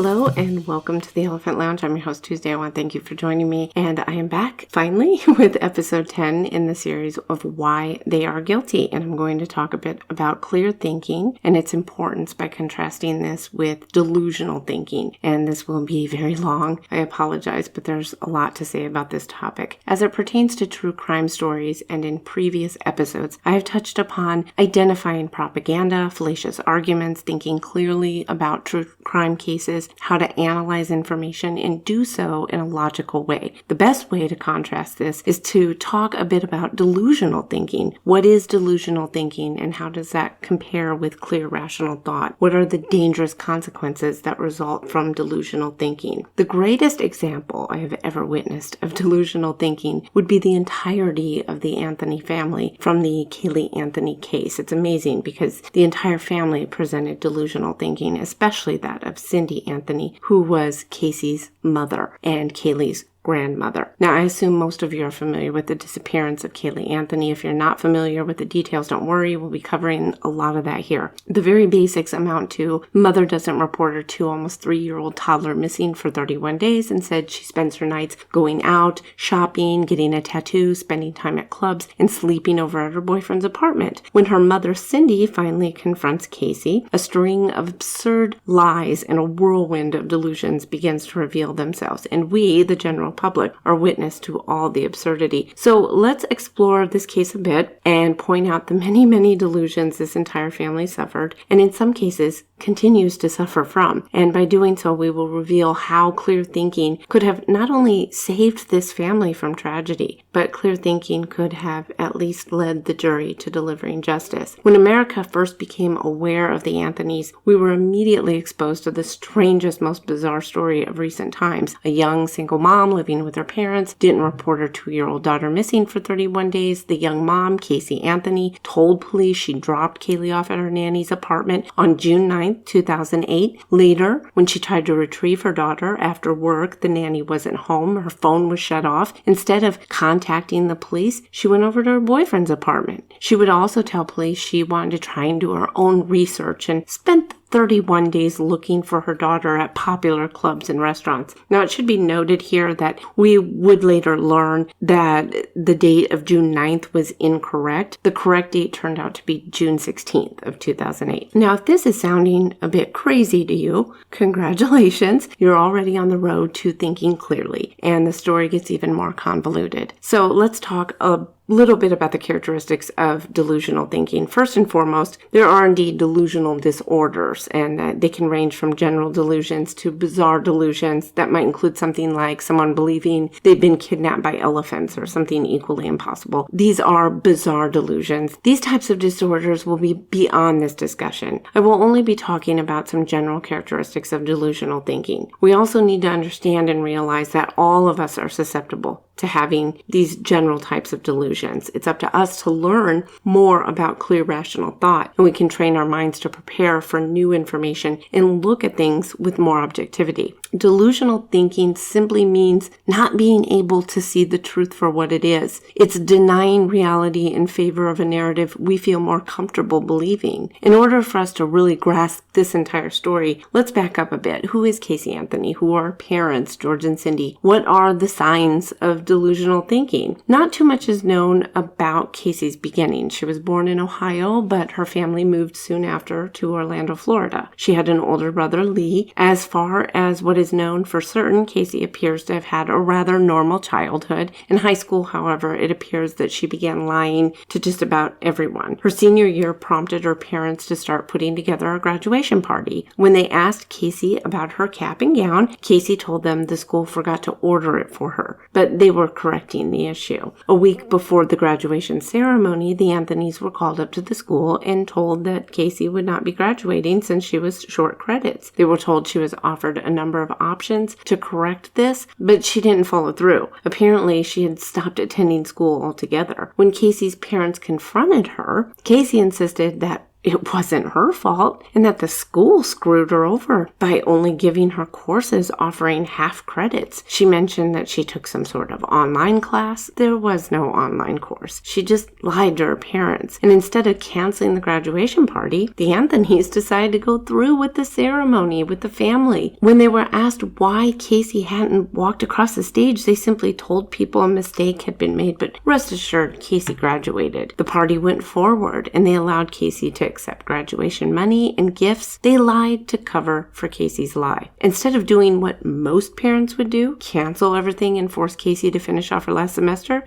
Hello and welcome to the Elephant Lounge. I'm your host Tuesday. I want to thank you for joining me. And I am back finally with episode 10 in the series of Why They Are Guilty. And I'm going to talk a bit about clear thinking and its importance by contrasting this with delusional thinking. And this will be very long. I apologize, but there's a lot to say about this topic. As it pertains to true crime stories and in previous episodes, I have touched upon identifying propaganda, fallacious arguments, thinking clearly about true crime cases, how to analyze information and do so in a logical way. The best way to contrast this is to talk a bit about delusional thinking. What is delusional thinking and how does that compare with clear rational thought? What are the dangerous consequences that result from delusional thinking? The greatest example I have ever witnessed of delusional thinking would be the entirety of the Anthony family from the Caylee Anthony case. It's amazing because the entire family presented delusional thinking, especially that of Cindy Anthony, who was Casey's mother and Caylee's grandmother. Now, I assume most of you are familiar with the disappearance of Caylee Anthony. If you're not familiar with the details, don't worry. We'll be covering a lot of that here. The very basics amount to mother doesn't report her 2 almost 3-year-old toddler missing for 31 days and said she spends her nights going out, shopping, getting a tattoo, spending time at clubs, and sleeping over at her boyfriend's apartment. When her mother, Cindy, finally confronts Casey, a string of absurd lies and a whirlwind of delusions begins to reveal themselves. And we, the general public, are witness to all the absurdity. So let's explore this case a bit and point out the many delusions this entire family suffered, and in some cases continues to suffer from. And by doing so, we will reveal how clear thinking could have not only saved this family from tragedy, but clear thinking could have at least led the jury to delivering justice. When America first became aware of the Anthonys, we were immediately exposed to the strangest, most bizarre story of recent times. A young single mom living with her parents didn't report her 2-year-old daughter missing for 31 days. The young mom, Caylee Anthony, told police she dropped Caylee off at her nanny's apartment on June 9th, 2008. Later, when she tried to retrieve her daughter after work, the nanny wasn't home. Her phone was shut off. Instead of contacting the police, she went over to her boyfriend's apartment. She would also tell police she wanted to try and do her own research and spent 31 days looking for her daughter at popular clubs and restaurants. Now, it should be noted here that we would later learn that the date of June 9th was incorrect. The correct date turned out to be June 16th of 2008. Now, if this is sounding a bit crazy to you, congratulations. You're already on the road to thinking clearly, and the story gets even more convoluted. So let's talk a little bit about the characteristics of delusional thinking. First and foremost, there are indeed delusional disorders, and they can range from general delusions to bizarre delusions that might include something like someone believing they've been kidnapped by elephants or something equally impossible. These are bizarre delusions. These types of disorders will be beyond this discussion. I will only be talking about some general characteristics of delusional thinking. We also need to understand and realize that all of us are susceptible to having these general types of delusions. It's up to us to learn more about clear rational thought, and we can train our minds to prepare for new information and look at things with more objectivity. Delusional thinking simply means not being able to see the truth for what it is. It's denying reality in favor of a narrative we feel more comfortable believing. In order for us to really grasp this entire story, let's back up a bit. Who is Caylee Anthony? Who are her parents, George and Cindy? What are the signs of delusional thinking? Not too much is known about Casey's beginnings. She was born in Ohio, but her family moved soon after to Orlando, Florida. She had an older brother, Lee. As far as what is known for certain, Caylee appears to have had a rather normal childhood. In high school, however, it appears that she began lying to just about everyone. Her senior year prompted her parents to start putting together a graduation party. When they asked Caylee about her cap and gown, Caylee told them the school forgot to order it for her, but they were correcting the issue. A week before the graduation ceremony, the Anthonys were called up to the school and told that Caylee would not be graduating since she was short credits. They were told she was offered a number of options to correct this, but she didn't follow through. Apparently, she had stopped attending school altogether. When Caylee's parents confronted her, Caylee insisted that it wasn't her fault and that the school screwed her over by only giving her courses offering half credits. She mentioned that she took some sort of online class. There was no online course. She just lied to her parents. And instead of canceling the graduation party, the Anthonys decided to go through with the ceremony with the family. When they were asked why Caylee hadn't walked across the stage, they simply told people a mistake had been made, but rest assured, Caylee graduated. The party went forward and they allowed Caylee to accept graduation money and gifts. They lied to cover for Caylee's lie. Instead of doing what most parents would do, cancel everything and force Caylee to finish off her last semester,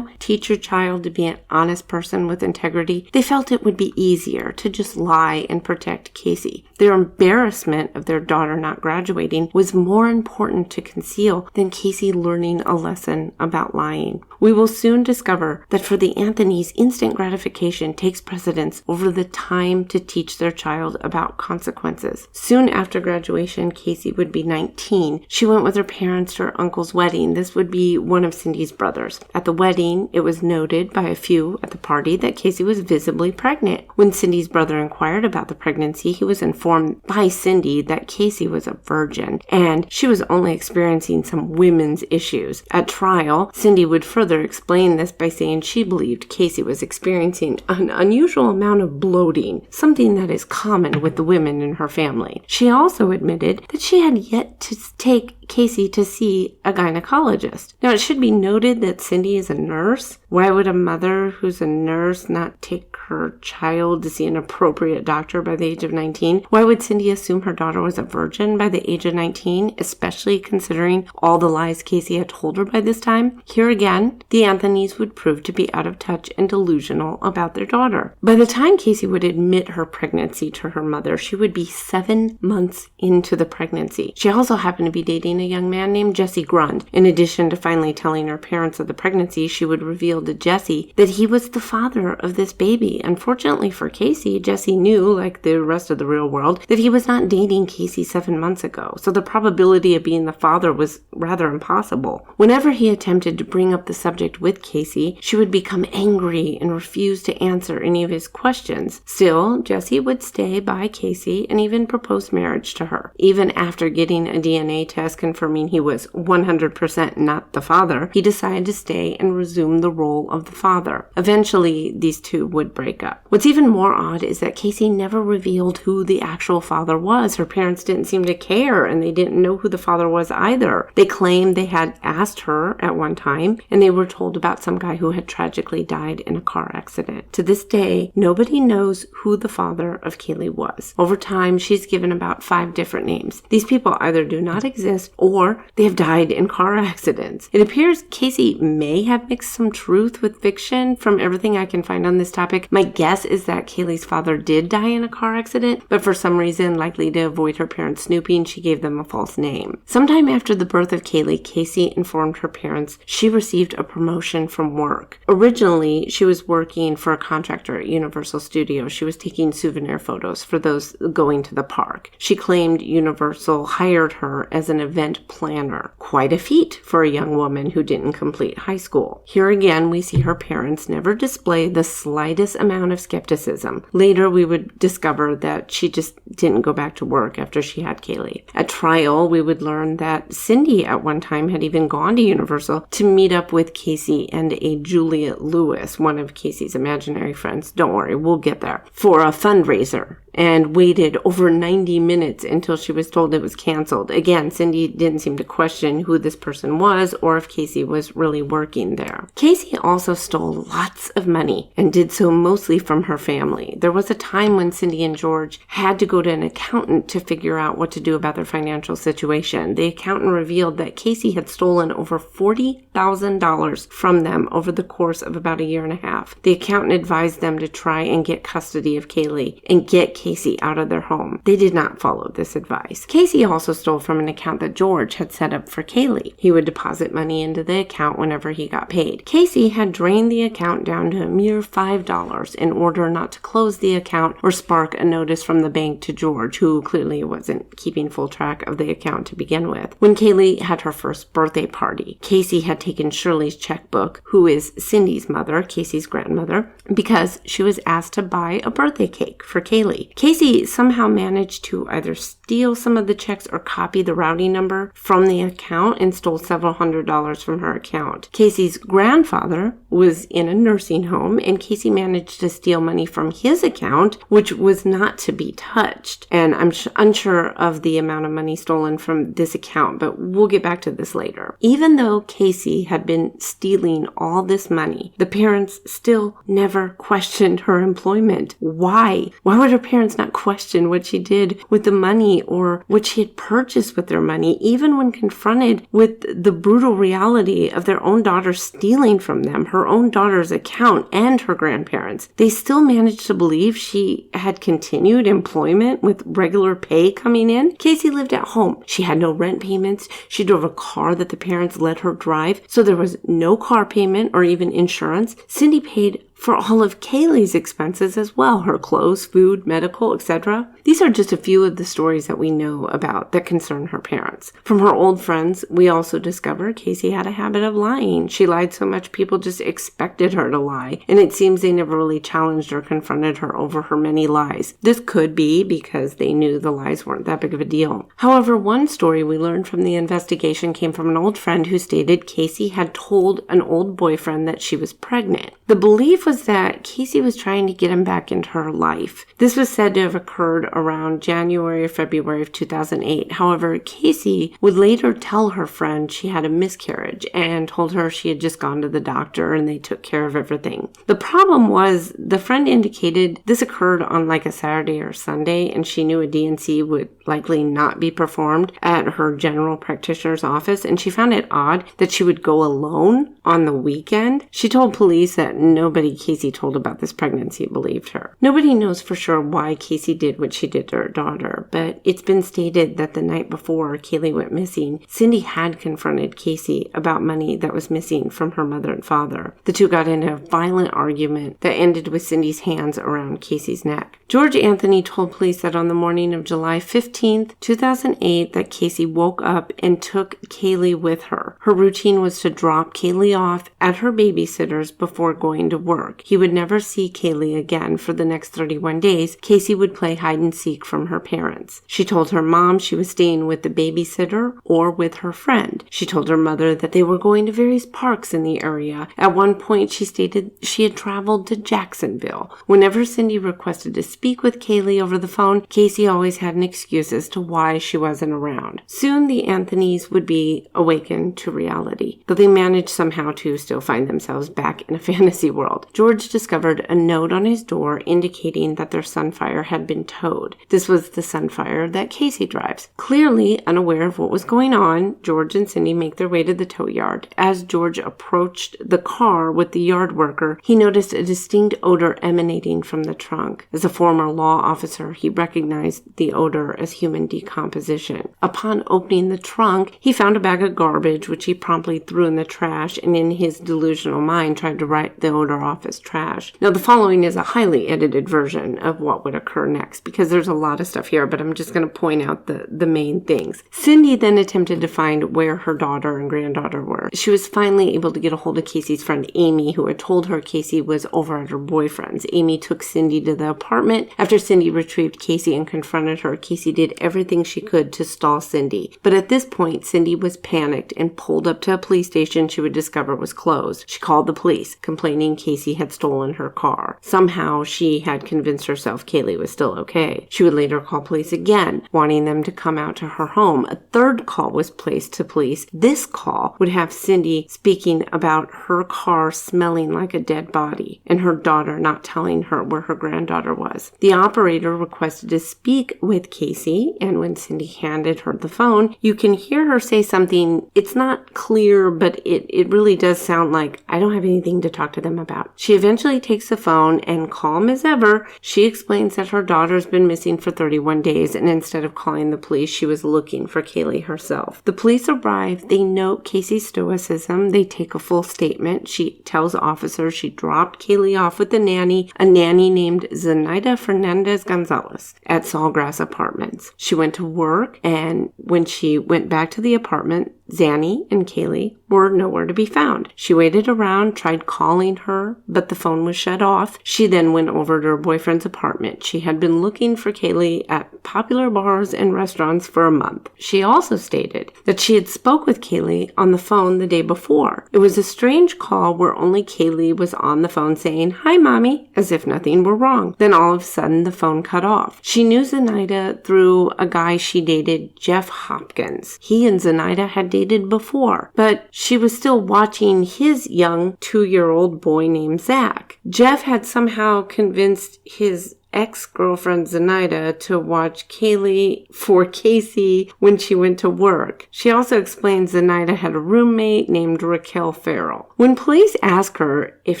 teach your child to be an honest person with integrity, they felt it would be easier to just lie and protect Caylee. Their embarrassment of their daughter not graduating was more important to conceal than Caylee learning a lesson about lying. We will soon discover that for the Anthonys, instant gratification takes precedence over the time to teach their child about consequences. Soon after graduation, Caylee would be 19. She went with her parents to her uncle's wedding. This would be one of Cindy's brothers. At the wedding, it was noted by a few at the party that Caylee was visibly pregnant. When Cindy's brother inquired about the pregnancy, he was informed by Cindy that Caylee was a virgin and she was only experiencing some women's issues. At trial, Cindy would further explain this by saying she believed Caylee was experiencing an unusual amount of bloating, something that is common with the women in her family. She also admitted that she had yet to take Caylee to see a gynecologist. Now, it should be noted that Cindy is a nurse. Why would a mother who's a nurse not take her child to see an appropriate doctor by the age of 19? Why would Cindy assume her daughter was a virgin by the age of 19, especially considering all the lies Caylee had told her by this time? Here again, the Anthonys would prove to be out of touch and delusional about their daughter. By the time Caylee would admit her pregnancy to her mother, she would be 7 months into the pregnancy. She also happened to be dating a young man named Jesse Grund. In addition to finally telling her parents of the pregnancy, she would reveal to Jesse that he was the father of this baby. Unfortunately for Caylee, Jesse knew, like the rest of the real world, that he was not dating Caylee 7 months ago, so the probability of being the father was rather impossible. Whenever he attempted to bring up the subject with Caylee, she would become angry and refuse to answer any of his questions. Still, Jesse would stay by Caylee and even propose marriage to her. Even after getting a DNA test confirming he was 100% not the father, he decided to stay and resume the role of the father. Eventually, these two would break up. What's even more odd is that Caylee never revealed who the actual father was. Her parents didn't seem to care, and they didn't know who the father was either. They claimed they had asked her at one time, and they were told about some guy who had tragically died in a car accident. To this day, nobody knows who the father of Caylee was. Over time, she's given about 5 different names. These people either do not exist or they have died in car accidents. It appears Caylee may have mixed some truth with fiction from everything I can find on this topic. My guess is that Caylee's father did die in a car accident, but for some reason, likely to avoid her parents snooping, she gave them a false name. Sometime after the birth of Caylee informed her parents she received a promotion from work. Originally, she was working for a contractor at Universal Studios. She was taking souvenir photos for those going to the park. She claimed Universal hired her as an event planner. Quite a feat for a young woman who didn't complete high school. Here again, we see her parents never display the slightest amount of skepticism. Later, we would discover that she just didn't go back to work after she had Caylee. At trial, we would learn that Cindy at one time had even gone to Universal to meet up with Caylee and a Juliet Lewis, one of Caylee's imaginary friends. Don't worry, we'll get there. For a fundraiser. And waited over 90 minutes until she was told it was canceled. Again, Cindy didn't seem to question who this person was or if Caylee was really working there. Caylee also stole lots of money and did so mostly from her family. There was a time when Cindy and George had to go to an accountant to figure out what to do about their financial situation. The accountant revealed that Caylee had stolen over $40,000 from them over the course of about a year and a half. The accountant advised them to try and get custody of Caylee and get Caylee out of their home. They did not follow this advice. Caylee also stole from an account that George had set up for Caylee. He would deposit money into the account whenever he got paid. Caylee had drained the account down to a mere $5 in order not to close the account or spark a notice from the bank to George, who clearly wasn't keeping full track of the account to begin with. When Caylee had her first birthday party, Caylee had taken Shirley's checkbook, who is Cindy's mother, Caylee's grandmother, because she was asked to buy a birthday cake for Caylee. Caylee somehow managed to either steal some of the checks or copy the routing number from the account and stole several $100s from her account. Caylee's grandfather was in a nursing home, and Caylee managed to steal money from his account, which was not to be touched. And I'm unsure of the amount of money stolen from this account, but we'll get back to this later. Even though Caylee had been stealing all this money, the parents still never questioned her employment. Why? Why would her parents not question what she did with the money or what she had purchased with their money, even when confronted with the brutal reality of their own daughter stealing from them, her own daughter's account and her grandparents? They still managed to believe she had continued employment with regular pay coming in. Caylee lived at home. She had no rent payments. She drove a car that the parents let her drive, so there was no car payment or even insurance. Cindy paid for all of Caylee's expenses as well, her clothes, food, medical, etc. These are just a few of the stories that we know about that concern her parents. From her old friends, we also discover Caylee had a habit of lying. She lied so much people just expected her to lie, and it seems they never really challenged or confronted her over her many lies. This could be because they knew the lies weren't that big of a deal. However, one story we learned from the investigation came from an old friend who stated Caylee had told an old boyfriend that she was pregnant. The belief was that Caylee was trying to get him back into her life. This was said to have occurred around January or February of 2008. However, Caylee would later tell her friend she had a miscarriage and told her she had just gone to the doctor and they took care of everything. The problem was the friend indicated this occurred on like a Saturday or Sunday, and she knew a D&C would likely not be performed at her general practitioner's office, and she found it odd that she would go alone on the weekend. She told police that nobody Caylee told about this pregnancy believed her. Nobody knows for sure why Caylee did what she did to her daughter, but it's been stated that the night before Caylee went missing, Cindy had confronted Caylee about money that was missing from her mother and father. The two got into a violent argument that ended with Cindy's hands around Caylee's neck. George Anthony told police that on the morning of July 15th, 2008, that Caylee woke up and took Caylee with her. Her routine was to drop Caylee off at her babysitter's before going to work. He would never see Caylee again for the next 31 days. Caylee would play hide and seek from her parents. She told her mom she was staying with the babysitter or with her friend. She told her mother that they were going to various parks in the area. At one point, she stated she had traveled to Jacksonville. Whenever Cindy requested to speak with Caylee over the phone, Caylee always had an excuse as to why she wasn't around. Soon, the Anthonys would be awakened to reality, but they managed somehow to still find themselves back in a fantasy world. George discovered a note on his door indicating that their Sunfire had been towed. This was the Sunfire that Caylee drives. Clearly unaware of what was going on, George and Cindy make their way to the tow yard. As George approached the car with the yard worker, he noticed a distinct odor emanating from the trunk. As a former law officer, he recognized the odor as human decomposition. Upon opening the trunk, he found a bag of garbage, which he promptly threw in the trash, and in his delusional mind tried to write the odor off as trash. Now, the following is a highly edited version of what would occur next, because there's a lot of stuff here, but I'm just going to point out the main things. Cindy then attempted to find where her daughter and granddaughter were. She was finally able to get a hold of Caylee's friend Amy, who had told her Caylee was over at her boyfriend's. Amy took Cindy to the apartment. After Cindy retrieved Caylee and confronted her, Caylee did everything she could to stall Cindy. But at this point, Cindy was panicked and pulled up to a police station she would discover was closed. She called the police, complaining Caylee had stolen her car. Somehow, she had convinced herself Caylee was still okay. She would later call police again, wanting them to come out to her home. A third call was placed to police. This call would have Cindy speaking about her car smelling like a dead body and her daughter not telling her where her granddaughter was. The operator requested to speak with Caylee, and when Cindy handed her the phone, you can hear her say something. It's not clear, but it really does sound like, I don't have anything to talk to them about. She eventually takes the phone and, calm as ever, she explains that her daughter's been missing for 31 days, and instead of calling the police, she was looking for Caylee herself. The police arrive. They note Casey's stoicism. They take a full statement. She tells officers she dropped Caylee off with a nanny named Zenaida Fernandez Gonzalez at Sawgrass Apartments. She went to work, and when she went back to the apartment, Zanny and Caylee were nowhere to be found. She waited around, tried calling her, but the phone was shut off. She then went over to her boyfriend's apartment. She had been looking for Caylee at popular bars and restaurants for a month. She also stated that she had spoke with Caylee on the phone the day before. It was a strange call where only Caylee was on the phone saying, "Hi, Mommy," as if nothing were wrong. Then all of a sudden, the phone cut off. She knew Zenaida through a guy she dated, Jeff Hopkins. He and Zenaida had dated before, but she was still watching his young 2-year-old boy named Zach. Jeff had somehow convinced his ex-girlfriend Zenaida to watch Caylee for Casey when she went to work. She also explains Zenaida had a roommate named Raquel Farrell. When police ask her if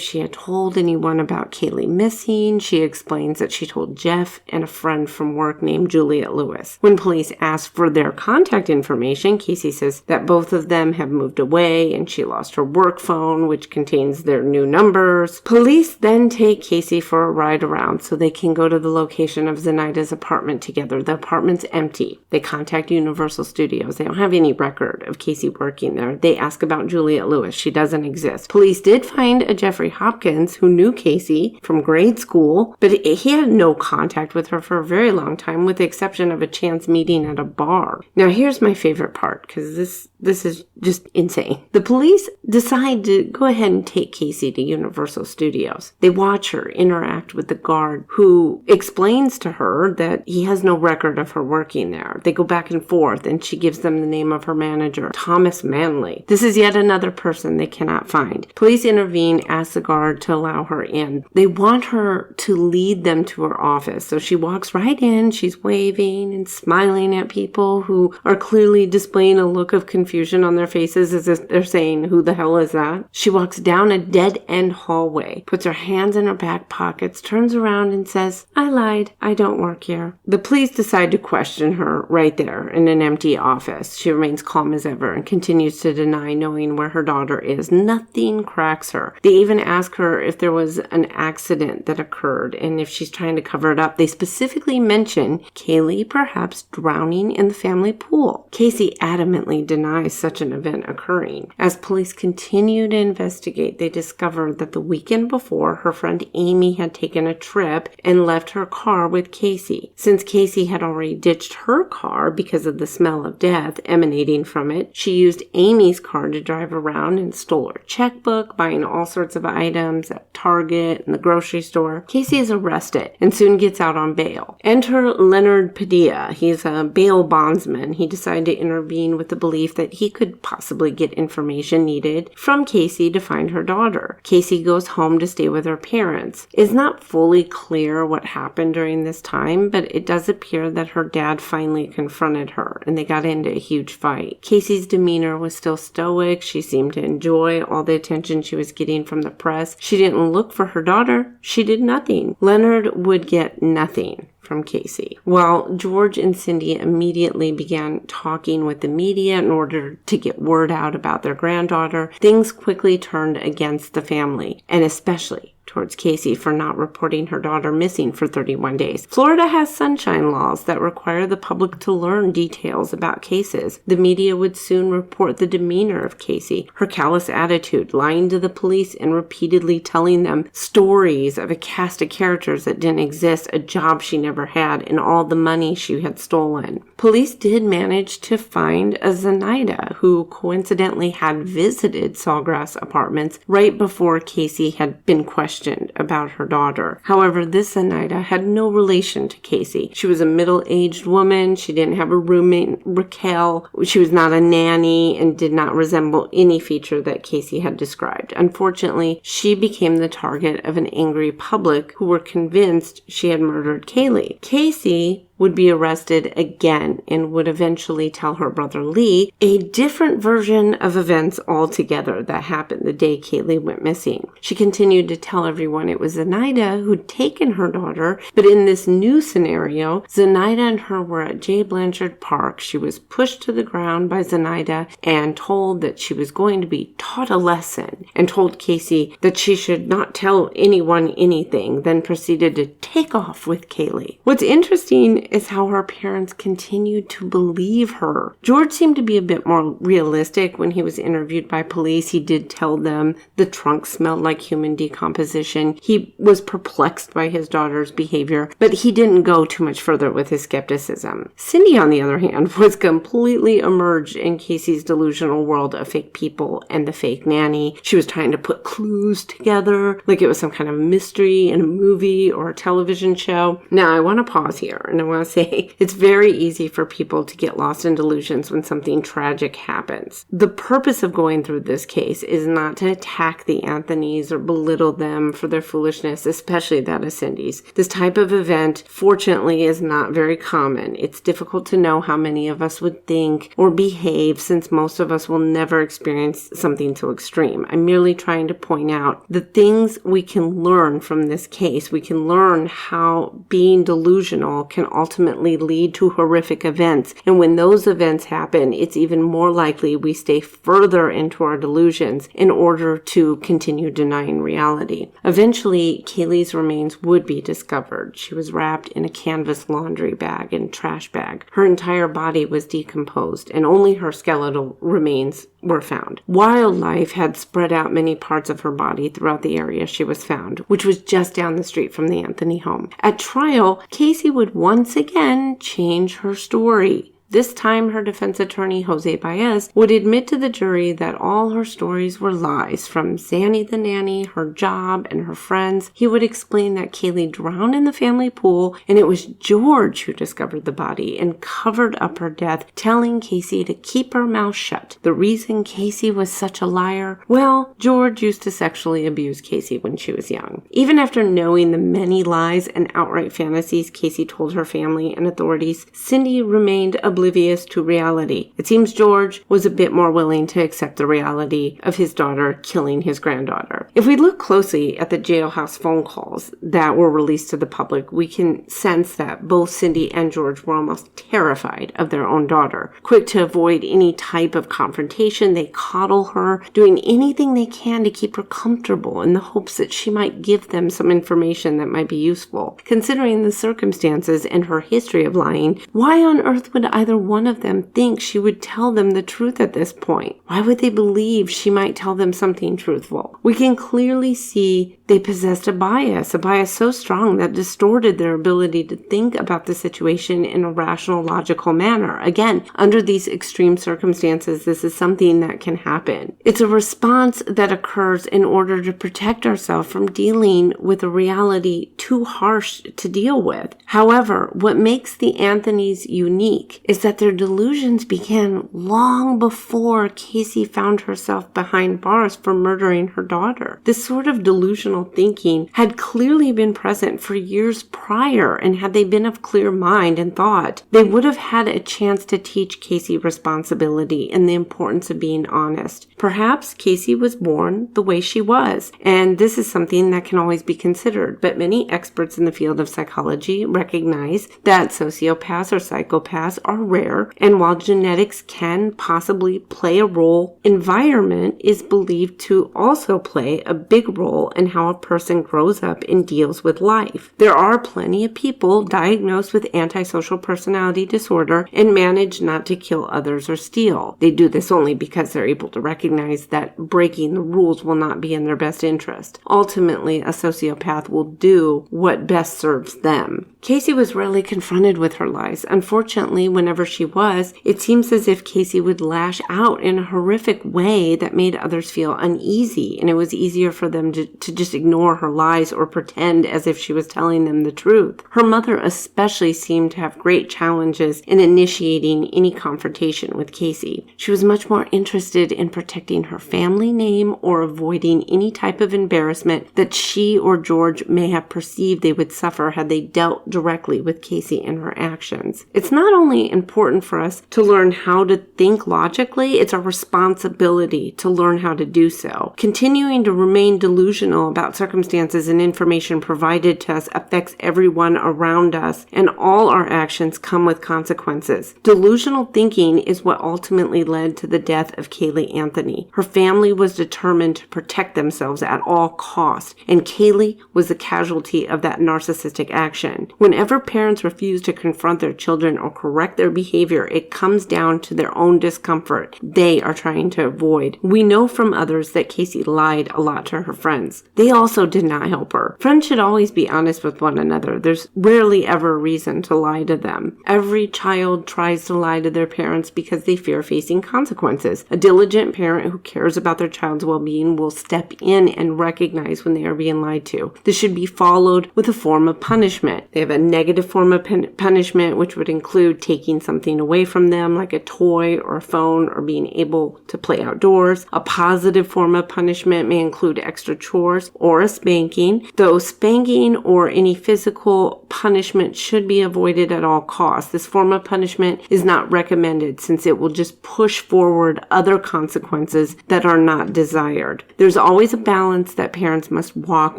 she had told anyone about Caylee missing, she explains that she told Jeff and a friend from work named Juliet Lewis. When police ask for their contact information, Casey says that both of them have moved away and she lost her work phone, which contains their new numbers. Police then take Casey for a ride around so they can go to the location of Zenaida's apartment together. The apartment's empty. They contact Universal Studios. They don't have any record of Casey working there. They ask about Juliet Lewis. She doesn't exist. Police did find a Jeffrey Hopkins who knew Casey from grade school, but he had no contact with her for a very long time, with the exception of a chance meeting at a bar. Now here's my favorite part, because this is just insane. The police decide to go ahead and take Casey to Universal Studios. They watch her interact with the guard who explains to her that he has no record of her working there. They go back and forth, and she gives them the name of her manager, Thomas Manley. This is yet another person they cannot find. Police intervene, ask the guard to allow her in. They want her to lead them to her office, so she walks right in. She's waving and smiling at people who are clearly displaying a look of confusion on their faces as if they're saying, "Who the hell is that?" She walks down a dead-end hallway, puts her hands in her back pockets, turns around and says, "I lied. I don't work here." The police decide to question her right there in an empty office. She remains calm as ever and continues to deny knowing where her daughter is. Nothing cracks her. They even ask her if there was an accident that occurred and if she's trying to cover it up. They specifically mention Caylee perhaps drowning in the family pool. Casey adamantly denies such an event occurring. As police continue to investigate, they discover that the weekend before, her friend Amy had taken a trip and left her car with Casey. Since Casey had already ditched her car because of the smell of death emanating from it, she used Amy's car to drive around and stole her checkbook, buying all sorts of items at Target and the grocery store. Casey is arrested and soon gets out on bail. Enter Leonard Padilla. He's a bail bondsman. He decided to intervene with the belief that he could possibly get information needed from Casey to find her daughter. Casey goes home to stay with her parents. It's not fully clear what happened during this time, but it does appear that her dad finally confronted her and they got into a huge fight. Casey's demeanor was still stoic. She seemed to enjoy all the attention she was getting from the press. She didn't look for her daughter. She did nothing. Leonard would get nothing from Casey. While George and Cindy immediately began talking with the media in order to get word out about their granddaughter, things quickly turned against the family, and especially towards Casey for not reporting her daughter missing for 31 days. Florida has sunshine laws that require the public to learn details about cases. The media would soon report the demeanor of Casey, her callous attitude, lying to the police and repeatedly telling them stories of a cast of characters that didn't exist, a job she never had, and all the money she had stolen. Police did manage to find a Zenaida who coincidentally had visited Sawgrass Apartments right before Casey had been questioned about her daughter. However, this Zenaida had no relation to Casey. She was a middle-aged woman. She didn't have a roommate, Raquel. She was not a nanny and did not resemble any feature that Casey had described. Unfortunately, she became the target of an angry public who were convinced she had murdered Caylee. Casey would be arrested again and would eventually tell her brother Lee a different version of events altogether that happened the day Caylee went missing. She continued to tell everyone it was Zenaida who'd taken her daughter, but in this new scenario, Zenaida and her were at J. Blanchard Park. She was pushed to the ground by Zenaida and told that she was going to be taught a lesson, and told Casey that she should not tell anyone anything, then proceeded to take off with Caylee. What's interesting is how her parents continued to believe her. George seemed to be a bit more realistic when he was interviewed by police. He did tell them the trunk smelled like human decomposition. He was perplexed by his daughter's behavior, but he didn't go too much further with his skepticism. Cindy, on the other hand, was completely immersed in Casey's delusional world of fake people and the fake nanny. She was trying to put clues together like it was some kind of mystery in a movie or a television show. Now, I want to pause here and I want to say it's very easy for people to get lost in delusions when something tragic happens. The purpose of going through this case is not to attack the Anthonys or belittle them for their foolishness, especially that of Cindy's. This type of event, fortunately, is not very common. It's difficult to know how many of us would think or behave, since most of us will never experience something so extreme. I'm merely trying to point out the things we can learn from this case. We can learn how being delusional can ultimately lead to horrific events. And when those events happen, it's even more likely we stay further into our delusions in order to continue denying reality. Eventually, Caylee's remains would be discovered. She was wrapped in a canvas laundry bag and trash bag. Her entire body was decomposed, and only her skeletal remains were found. Wildlife had spread out many parts of her body throughout the area she was found, which was just down the street from the Anthony home. At trial, Casey would once again change her story. This time, her defense attorney, Jose Baez, would admit to the jury that all her stories were lies, from Zanny the nanny, her job, and her friends. He would explain that Caylee drowned in the family pool, and it was George who discovered the body and covered up her death, telling Casey to keep her mouth shut. The reason Casey was such a liar? Well, George used to sexually abuse Casey when she was young. Even after knowing the many lies and outright fantasies Casey told her family and authorities, Cindy remained oblivious to reality. It seems George was a bit more willing to accept the reality of his daughter killing his granddaughter. If we look closely at the jailhouse phone calls that were released to the public, we can sense that both Cindy and George were almost terrified of their own daughter. Quick to avoid any type of confrontation, they coddle her, doing anything they can to keep her comfortable in the hopes that she might give them some information that might be useful. Considering the circumstances and her history of lying, why on earth would either one of them think she would tell them the truth at this point? Why would they believe she might tell them something truthful? We can clearly see they possessed a bias so strong that distorted their ability to think about the situation in a rational, logical manner. Again, under these extreme circumstances, this is something that can happen. It's a response that occurs in order to protect ourselves from dealing with a reality too harsh to deal with. However, what makes the Anthonys unique is that their delusions began long before Casey found herself behind bars for murdering her daughter. This sort of delusional thinking had clearly been present for years prior, and had they been of clear mind and thought, they would have had a chance to teach Casey responsibility and the importance of being honest. Perhaps Casey was born the way she was, and this is something that can always be considered, but many experts in the field of psychology recognize that sociopaths or psychopaths are rare, and while genetics can possibly play a role, environment is believed to also play a big role in how a person grows up and deals with life. There are plenty of people diagnosed with antisocial personality disorder and manage not to kill others or steal. They do this only because they're able to recognize that breaking the rules will not be in their best interest. Ultimately, a sociopath will do what best serves them. Casey was rarely confronted with her lies. Unfortunately, whenever whenever she was, it seems as if Caylee would lash out in a horrific way that made others feel uneasy, and it was easier for them to just ignore her lies or pretend as if she was telling them the truth. Her mother especially seemed to have great challenges in initiating any confrontation with Caylee. She was much more interested in protecting her family name or avoiding any type of embarrassment that she or George may have perceived they would suffer had they dealt directly with Caylee and her actions. It's not only important for us to learn how to think logically, it's our responsibility to learn how to do so. Continuing to remain delusional about circumstances and information provided to us affects everyone around us, and all our actions come with consequences. Delusional thinking is what ultimately led to the death of Caylee Anthony. Her family was determined to protect themselves at all costs, and Caylee was the casualty of that narcissistic action. Whenever parents refuse to confront their children or correct their behavior, it comes down to their own discomfort they are trying to avoid. We know from others that Caylee lied a lot to her friends. They also did not help her. Friends should always be honest with one another. There's rarely ever a reason to lie to them. Every child tries to lie to their parents because they fear facing consequences. A diligent parent who cares about their child's well-being will step in and recognize when they are being lied to. This should be followed with a form of punishment. They have a negative form of punishment, which would include taking something away from them, like a toy or a phone, or being able to play outdoors. A positive form of punishment may include extra chores or a spanking, though spanking or any physical punishment should be avoided at all costs. This form of punishment is not recommended since it will just push forward other consequences that are not desired. There's always a balance that parents must walk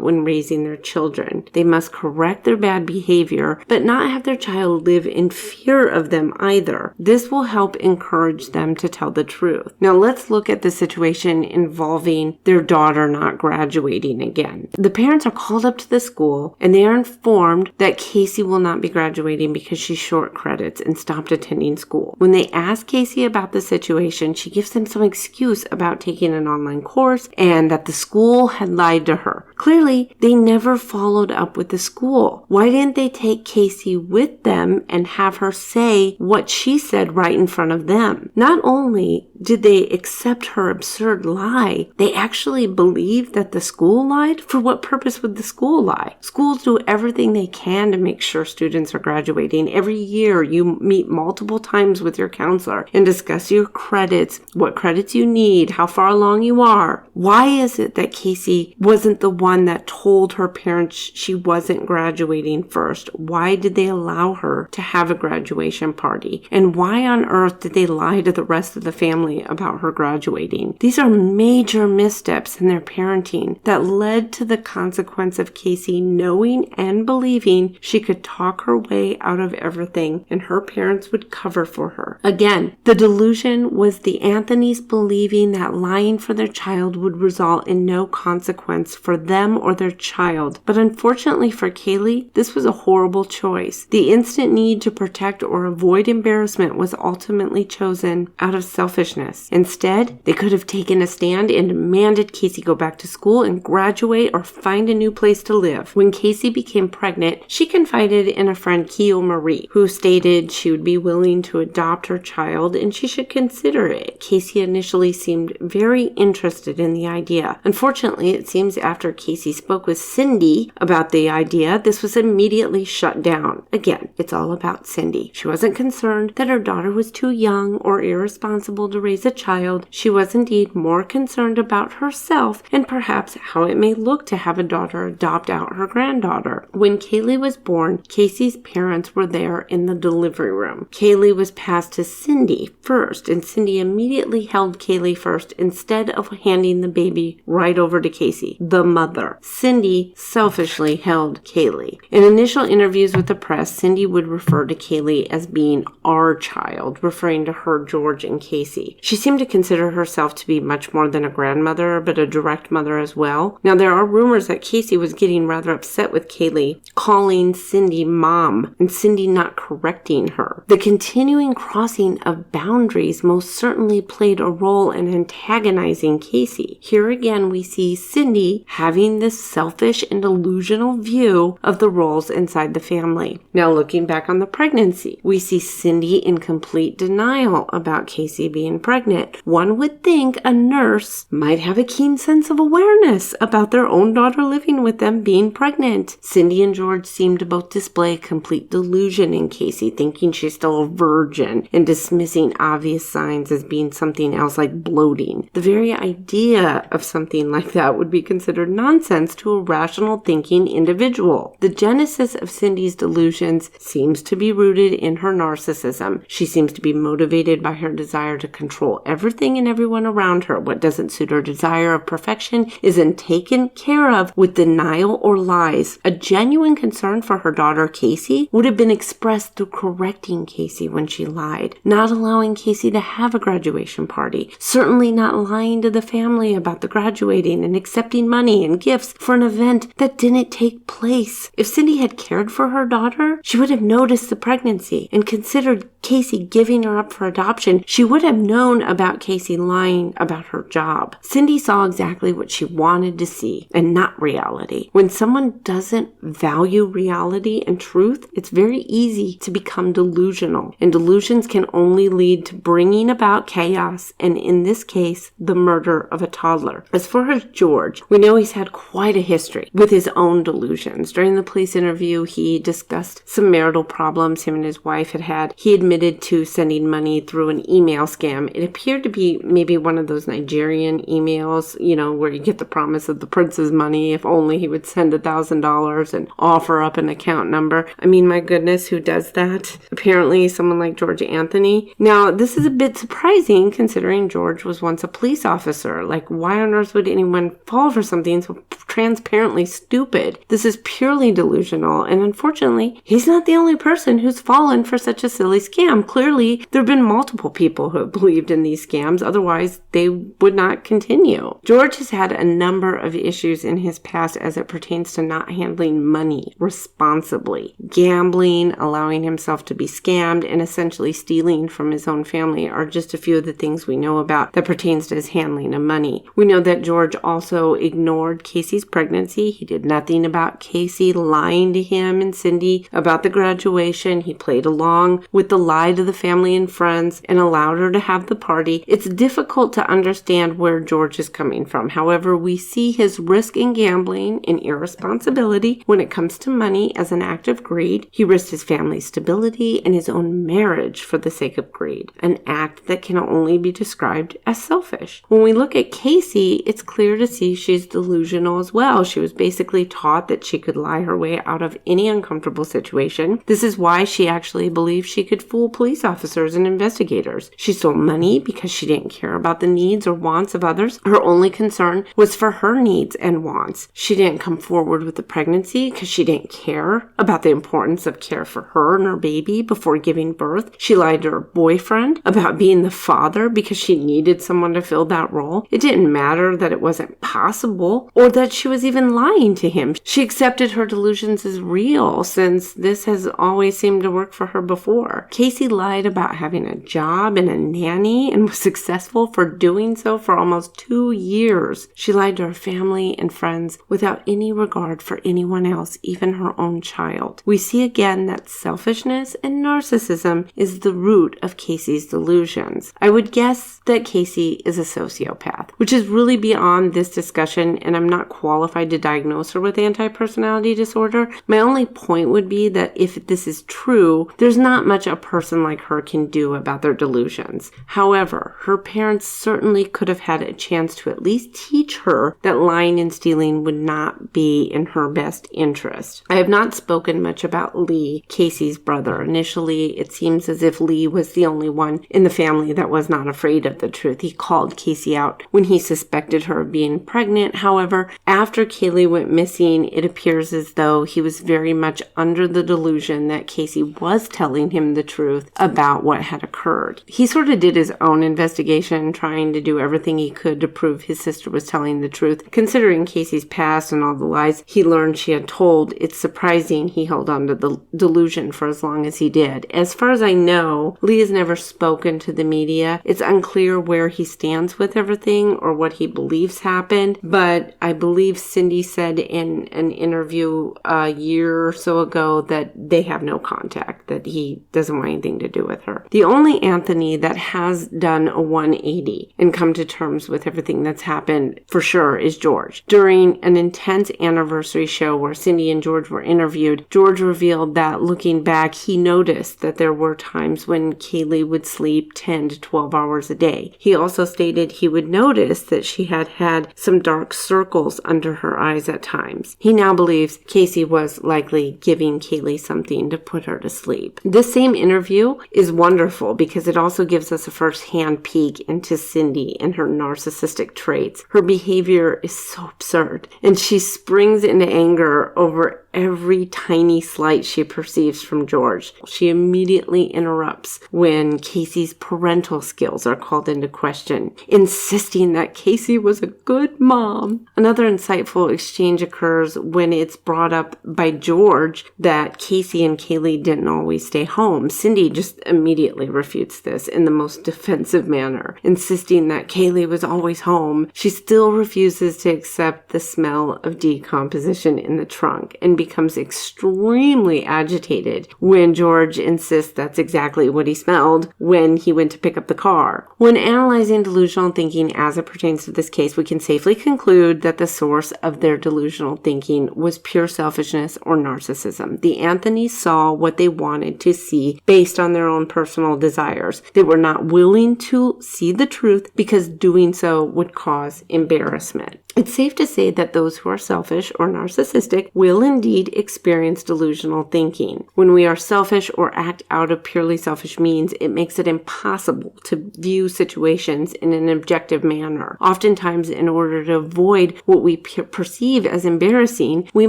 when raising their children. They must correct their bad behavior, but not have their child live in fear of them either. This will help encourage them to tell the truth. Now let's look at the situation involving their daughter not graduating again. The parents are called up to the school and they are informed that Caylee will not be graduating because she's short credits and stopped attending school. When they ask Caylee about the situation, she gives them some excuse about taking an online course and that the school had lied to her. Clearly, they never followed up with the school. Why didn't they take Caylee with them and have her say what she said right in front of them? Not only did they accept her absurd lie, they actually believed that the school lied? For what purpose would the school lie? Schools do everything they can to make sure students are graduating. Every year, you meet multiple times with your counselor and discuss your credits, what credits you need, how far along you are. Why is it that Caylee wasn't the one that told her parents she wasn't graduating first? Why did they allow her to have a graduation party? And why on earth did they lie to the rest of the family about her graduating? These are major missteps in their parenting that led to the consequence of Caylee knowing and believing she could talk her way out of everything and her parents would cover for her. Again, the delusion was the Anthonys believing that lying for their child would result in no consequence for them or their child. But unfortunately for Caylee, this was a horrible choice. The instant need to protect or avoid embarrassment was ultimately chosen out of selfishness. Instead, they could have taken a stand and demanded Caylee go back to school and graduate or find a new place to live. When Caylee became pregnant, she confided in a friend, Keo Marie, who stated she would be willing to adopt her child and she should consider it. Caylee initially seemed very interested in the idea. Unfortunately, it seems after Caylee spoke with Cindy about the idea, this was immediately shut down. Again, it's all about Cindy. She wasn't concerned that her daughter was too young or irresponsible to raise a child. She was indeed more concerned about herself and perhaps how it may look to have a daughter adopt out her granddaughter. When Caylee was born, Casey's parents were there in the delivery room. Caylee was passed to Cindy first, and Cindy immediately held Caylee first instead of handing the baby right over to Caylee, the mother. Cindy selfishly held Caylee. In initial interviews with the press, Cindy would refer to Caylee as being our child, referring to her, George, and Caylee. She seemed to consider herself to be much more than a grandmother, but a direct mother as well. Now, there are rumors that Caylee was getting rather upset with Caylee, calling Cindy mom, and Cindy not correcting her. The continuing crossing of boundaries most certainly played a role in antagonizing Caylee. Here again, we see Cindy having this selfish and delusional view of the roles inside the family. Now, looking back on the pregnancy, we see Cindy in complete denial about Caylee being pregnant. One would think a nurse might have a keen sense of awareness about their own daughter living with them being pregnant. Cindy and George seem to both display complete delusion in Caylee, thinking she's still a virgin and dismissing obvious signs as being something else like bloating. The very idea of something like that would be considered nonsense to a rational thinking individual. The genesis of Cindy's delusions seems to be rooted in her narcissism. She seems to be motivated by her desire to control everything and everyone around her. What doesn't suit her desire of perfection isn't taken care of with denial or lies. A genuine concern for her daughter Caylee would have been expressed through correcting Caylee when she lied, not allowing Caylee to have a graduation party, certainly not lying to the family about the graduating and accepting money and gifts for an event that didn't take place. If Cindy had cared for her daughter, she would have noticed the pregnancy and considered Caylee giving her up for adoption. She would have known about Caylee lying about her job. Cindy saw exactly what she wanted to see and not reality. When someone doesn't value reality and truth, it's very easy to become delusional, and delusions can only lead to bringing about chaos, and in this case, the murder of a toddler. As far as George, we know he's had quite a history with his own delusions. During the police interview, he discussed some marital problems him and his wife had. He admitted to sending money through an email scam. It appeared to be maybe one of those Nigerian emails, where you get the promise of the prince's money if only he would send $1,000 and offer up an account number. I mean, my goodness, who does that? Apparently someone like George Anthony. Now, this is a bit surprising considering George was once a police officer. Like, why on earth would anyone fall for something so transparently stupid? This is purely delusional, and unfortunately, he's not the only person who's fallen for such a silly scam. Clearly, there have been multiple people who have believed in these scams, otherwise they would not continue. George has had a number of issues in his past as it pertains to not handling money responsibly. Gambling, allowing himself to be scammed, and essentially stealing from his own family are just a few of the things we know about that pertains to his handling of money. We know that George also ignored Caylee's pregnancy. He did nothing about Caylee lying to him and Cindy about the graduation. He played along with the lie to the family and friends and allowed her to have the party. It's difficult to understand where George is coming from. However, we see his risk in gambling and irresponsibility when it comes to money as an act of greed. He risked his family's stability and his own marriage for the sake of greed, an act that can only be described as selfish. When we look at Caylee, it's clear to see she's delusional as well. She was basically taught that she could lie her way out of any uncomfortable situation. This is why she actually believed she could fool police officers and investigators. She stole money because she didn't care about the needs or wants of others. Her only concern was for her needs and wants. She didn't come forward with the pregnancy because she didn't care about the importance of care for her and her baby before giving birth. She lied to her boyfriend about being the father because she needed someone to fill that role. It didn't matter that it wasn't possible or that she was even lying to him. She accepted her delusions as real since this has always seemed to work for her before. Caylee lied about having a job and a nanny and was successful for doing so for almost 2 years. She lied to her family and friends without any regard for anyone else, even her own child. We see again that selfishness and narcissism is the root of Caylee's delusions. I would guess that Caylee is a sociopath, which is really beyond this discussion, and I'm not qualified to diagnose her with anti-personality disorder. My only point would be that if this is true, there's not much a person like her can do about their delusions. However, her parents certainly could have had a chance to at least teach her that lying and stealing would not be in her best interest. I have not spoken much about Lee, Caylee's brother. Initially, it seems as if Lee was the only one in the family that was not afraid of the truth. He called Caylee out when he suspected her of being pregnant. However, after Caylee went missing, it appears as though he was very much under the delusion that Caylee was telling him the truth about what had occurred. He sort of did his own investigation, trying to do everything he could to prove his sister was telling the truth. Considering Caylee's past and all the lies he learned she had told, it's surprising he held on to the delusion for as long as he did. As far as I know, Lee has never spoken to the media. It's unclear where he stands with everything or what he believes happened, but I believe Cindy said in an interview a year or so ago that they have no contact, that he doesn't want anything to do with her. The only Anthony that has done a 180 and come to terms with everything that's happened for sure is George. During an intense anniversary show where Cindy and George were interviewed, George revealed that looking back, he noticed that there were times when Caylee would sleep 10 to 12 hours a day. He also stated he would notice that she had some dark circles under her eyes at times. He now believes Casey was likely giving Caylee something to put her to sleep. This same interview is wonderful because it also gives us a first-hand peek into Cindy and her narcissistic traits. Her behavior is so absurd, and she springs into anger over every tiny slight she perceives from George. She immediately interrupts when Casey's parental skills are called into question, insisting that Casey was a good mom. Another insightful exchange occurs when it's brought up by George that Casey and Caylee didn't always stay home. Cindy just immediately refutes this in the most defensive manner, insisting that Caylee was always home. She still refuses to accept the smell of decomposition in the trunk and becomes extremely agitated when George insists that's exactly what he smelled when he went to pick up the car. When analyzing delusional thinking as it pertains to this case, we can safely conclude that the source of their delusional thinking was pure selfishness or narcissism. The Anthonys saw what they wanted to see based on their own personal desires. They were not willing to see the truth because doing so would cause embarrassment. It's safe to say that those who are selfish or narcissistic will indeed experience delusional thinking. When we are selfish or act out of purely selfish means, it makes it impossible to view situations in an objective manner. Oftentimes, in order to avoid what we perceive as embarrassing, we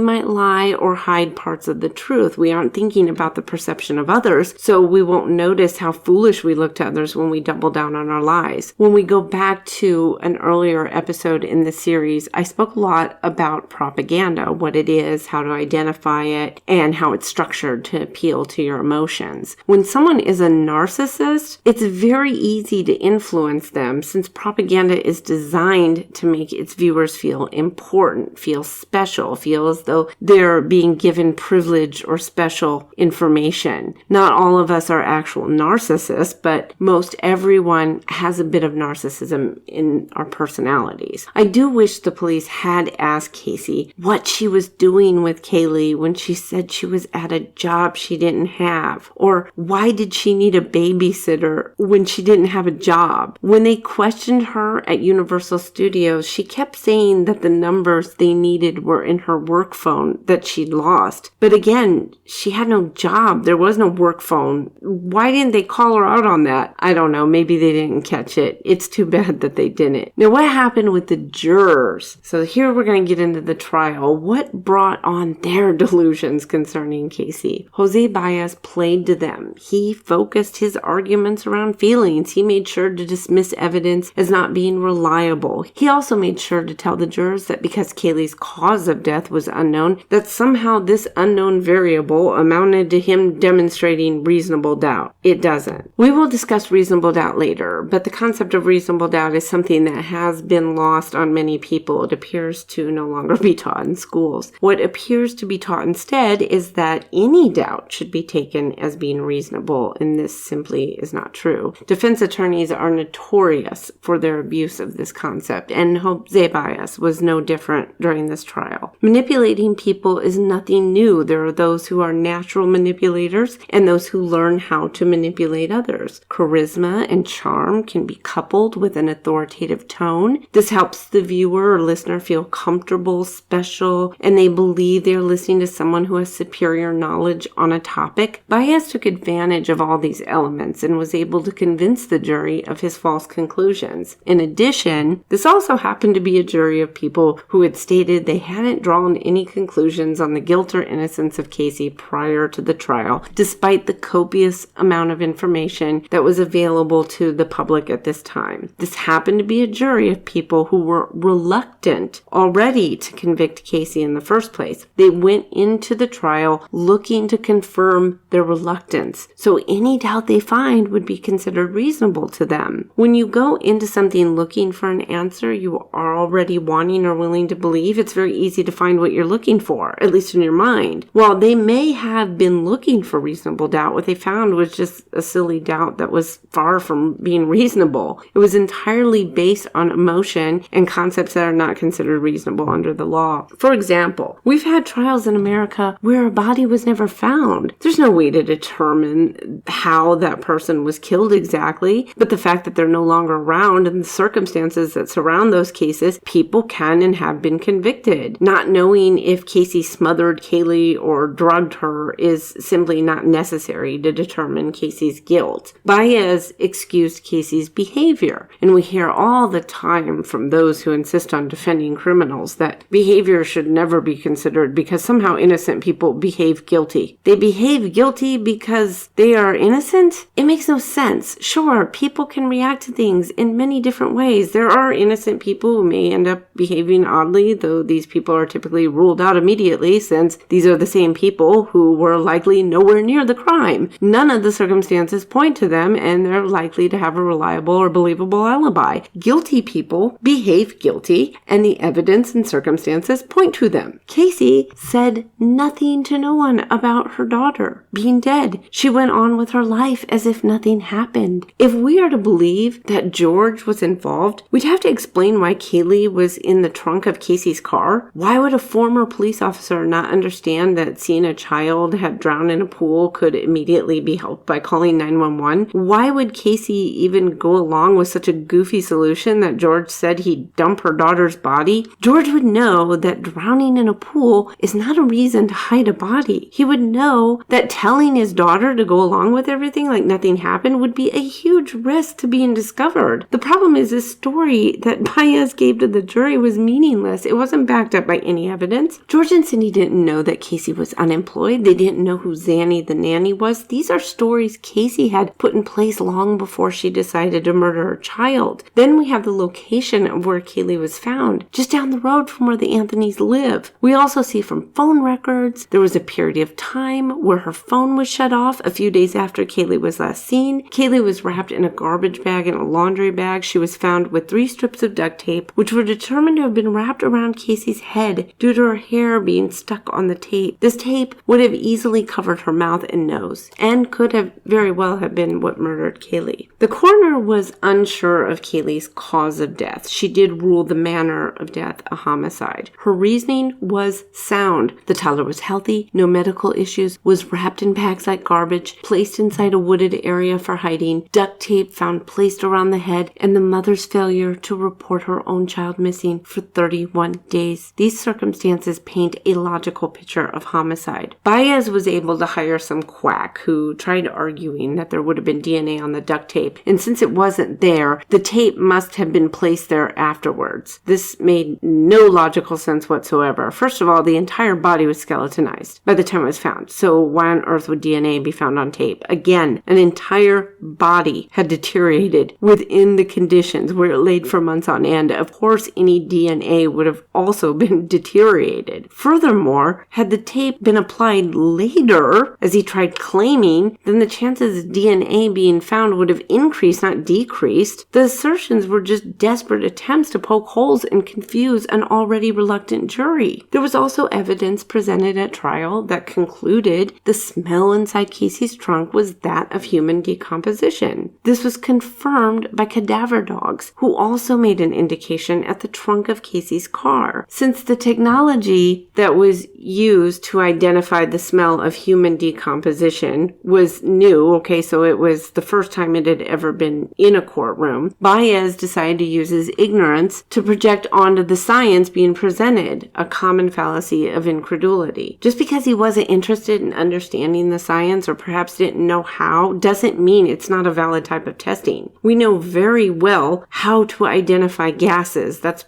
might lie or hide parts of the truth. We aren't thinking about the perception of others, so we won't notice how foolish we look to others when we double down on our lies. When we go back to an earlier episode in the series, I spoke a lot about propaganda, what it is, how to identify it, and how it's structured to appeal to your emotions. When someone is a narcissist, it's very easy to influence them since propaganda is designed to make its viewers feel important, feel special, feel as though they're being given privilege or special information. Not all of us are actual narcissists, but most everyone has a bit of narcissism in our personalities. I do wish the police had asked Casey what she was doing with Caylee when she said she was at a job she didn't have, or why did she need a babysitter when she didn't have a job. When they questioned her at Universal Studios, she kept saying that the numbers they needed were in her work phone that she'd lost. But again, she had no job. There was no work phone. Why didn't they call her out on that? I don't know. Maybe they didn't catch it. It's too bad that they didn't. Now, what happened with the jurors? So here we're going to get into the trial. What brought on their delusions concerning Casey? Jose Baez played to them. He focused his arguments around feelings. He made sure to dismiss evidence as not being reliable. He also made sure to tell the jurors that because Caylee's cause of death was unknown, that somehow this unknown variable amounted to him demonstrating reasonable doubt. It doesn't. We will discuss reasonable doubt later, but the concept of reasonable doubt is something that has been lost on many people. It appears to no longer be taught in schools. What appears to be taught instead is that any doubt should be taken as being reasonable, and this simply is not true. Defense attorneys are notorious for their abuse of this concept, and Jose Baez was no different during this trial. Manipulating people is nothing new. There are those who are natural manipulators and those who learn how to manipulate others. Charisma and charm can be coupled with an authoritative tone. This helps the viewer or listener feel comfortable, special, and they believe they're listening to someone who has superior knowledge on a topic. Baez took advantage of all these elements and was able to convince the jury of his false conclusions. In addition, this also happened to be a jury of people who had stated they hadn't drawn any conclusions on the guilt or innocence of Casey prior to the trial, despite the copious amount of information that was available to the public at this time. This happened to be a jury of people who were reluctant already to convict Casey in the first place. They went into the trial looking to confirm their reluctance. So any doubt they find would be considered reasonable to them. When you go into something looking for an answer you are already wanting or willing to believe, it's very easy to find what you're looking for, at least in your mind. While they may have been looking for reasonable doubt, what they found was just a silly doubt that was far from being reasonable. It was entirely based on emotion and concepts that are not considered reasonable under the law. For example, we've had trials in America where a body was never found. There's no way to determine how that person was killed exactly, but the fact that they're no longer around and the circumstances that surround those cases, people can and have been convicted. Not knowing if Casey smothered Caylee or drugged her is simply not necessary to determine Casey's guilt. Baez excused Casey's behavior, and we hear all the time from those who insist on defending criminals that behavior should never be considered because somehow innocent people behave guilty. They behave guilty because they are innocent? It makes no sense. Sure, people can react to things in many different ways. There are innocent people who may end up behaving oddly, though these people are typically ruled out immediately since these are the same people who were likely nowhere near the crime. None of the circumstances point to them, and they're likely to have a reliable or believable alibi. Guilty people behave guilty, and the evidence and circumstances point to them. Casey said nothing to no one about her daughter being dead. She went on with her life as if nothing happened. If we are to believe that George was involved, we'd have to explain why Caylee was in the trunk of Casey's car. Why would a former police officer not understand that seeing a child had drowned in a pool could immediately be helped by calling 911? Why would Casey even go along with such a goofy solution that George said he'd dump her daughter's body? George would know that drowning in a pool is not a reason to hide a body. He would know that telling his daughter to go along with everything like nothing happened would be a huge risk to being discovered. The problem is this story that Baez gave to the jury was meaningless. It wasn't backed up by any evidence. George and Cindy didn't know that Casey was unemployed. They didn't know who Zanny the nanny was. These are stories Casey had put in place long before she decided to murder her child. Then we have the location of where Caylee was found, just down the road from where the Anthonys live. We also see from phone records there was a period of time where her phone was shut off a few days after Caylee was last seen. Caylee was wrapped in a garbage bag and a laundry bag. She was found with 3 strips of duct tape, which were determined to have been wrapped around Casey's head due to her hair being stuck on the tape. This tape would have easily covered her mouth and nose, and could have very well have been what murdered Caylee. The coroner was unsure of Caylee's cause of death. She did rule the manner of death a homicide. Her reasoning was sound. The toddler was healthy, no medical issues, was wrapped in bags like garbage, placed inside a wooded area for hiding, duct tape found placed around the head, and the mother's failure to report her own child missing for 31 days. These circumstances paint a logical picture of homicide. Baez was able to hire some quack who tried arguing that there would have been DNA on the duct tape, and since it wasn't there, the tape must have been placed there afterwards. This made no logical sense whatsoever. First of all, the entire body was skeletonized by the time it was found, so why on earth would DNA be found on tape? Again, an entire body had deteriorated within the conditions where it laid for months on end. Of course, any DNA would have also been deteriorated. Furthermore, had the tape been applied later, as he tried claiming, then the chances of DNA being found would have increased, not decreased. The assertions were just desperate attempts to poke holes and confuse an already reluctant jury. There was also evidence presented at trial that concluded the smell inside Casey's trunk was that of human decomposition. This was confirmed by cadaver dogs, who also made an indication at the trunk of Casey's car. Since the technology that was used to identify the smell of human decomposition was new, so it was the first time it had ever been in a courtroom, Baez decided to use his ignorance to project onto the science being presented, a common fallacy of incredulity. Just because he wasn't interested in understanding the science, or perhaps didn't know how, doesn't mean it's not a valid type of testing. We know very well how to identify gases. That's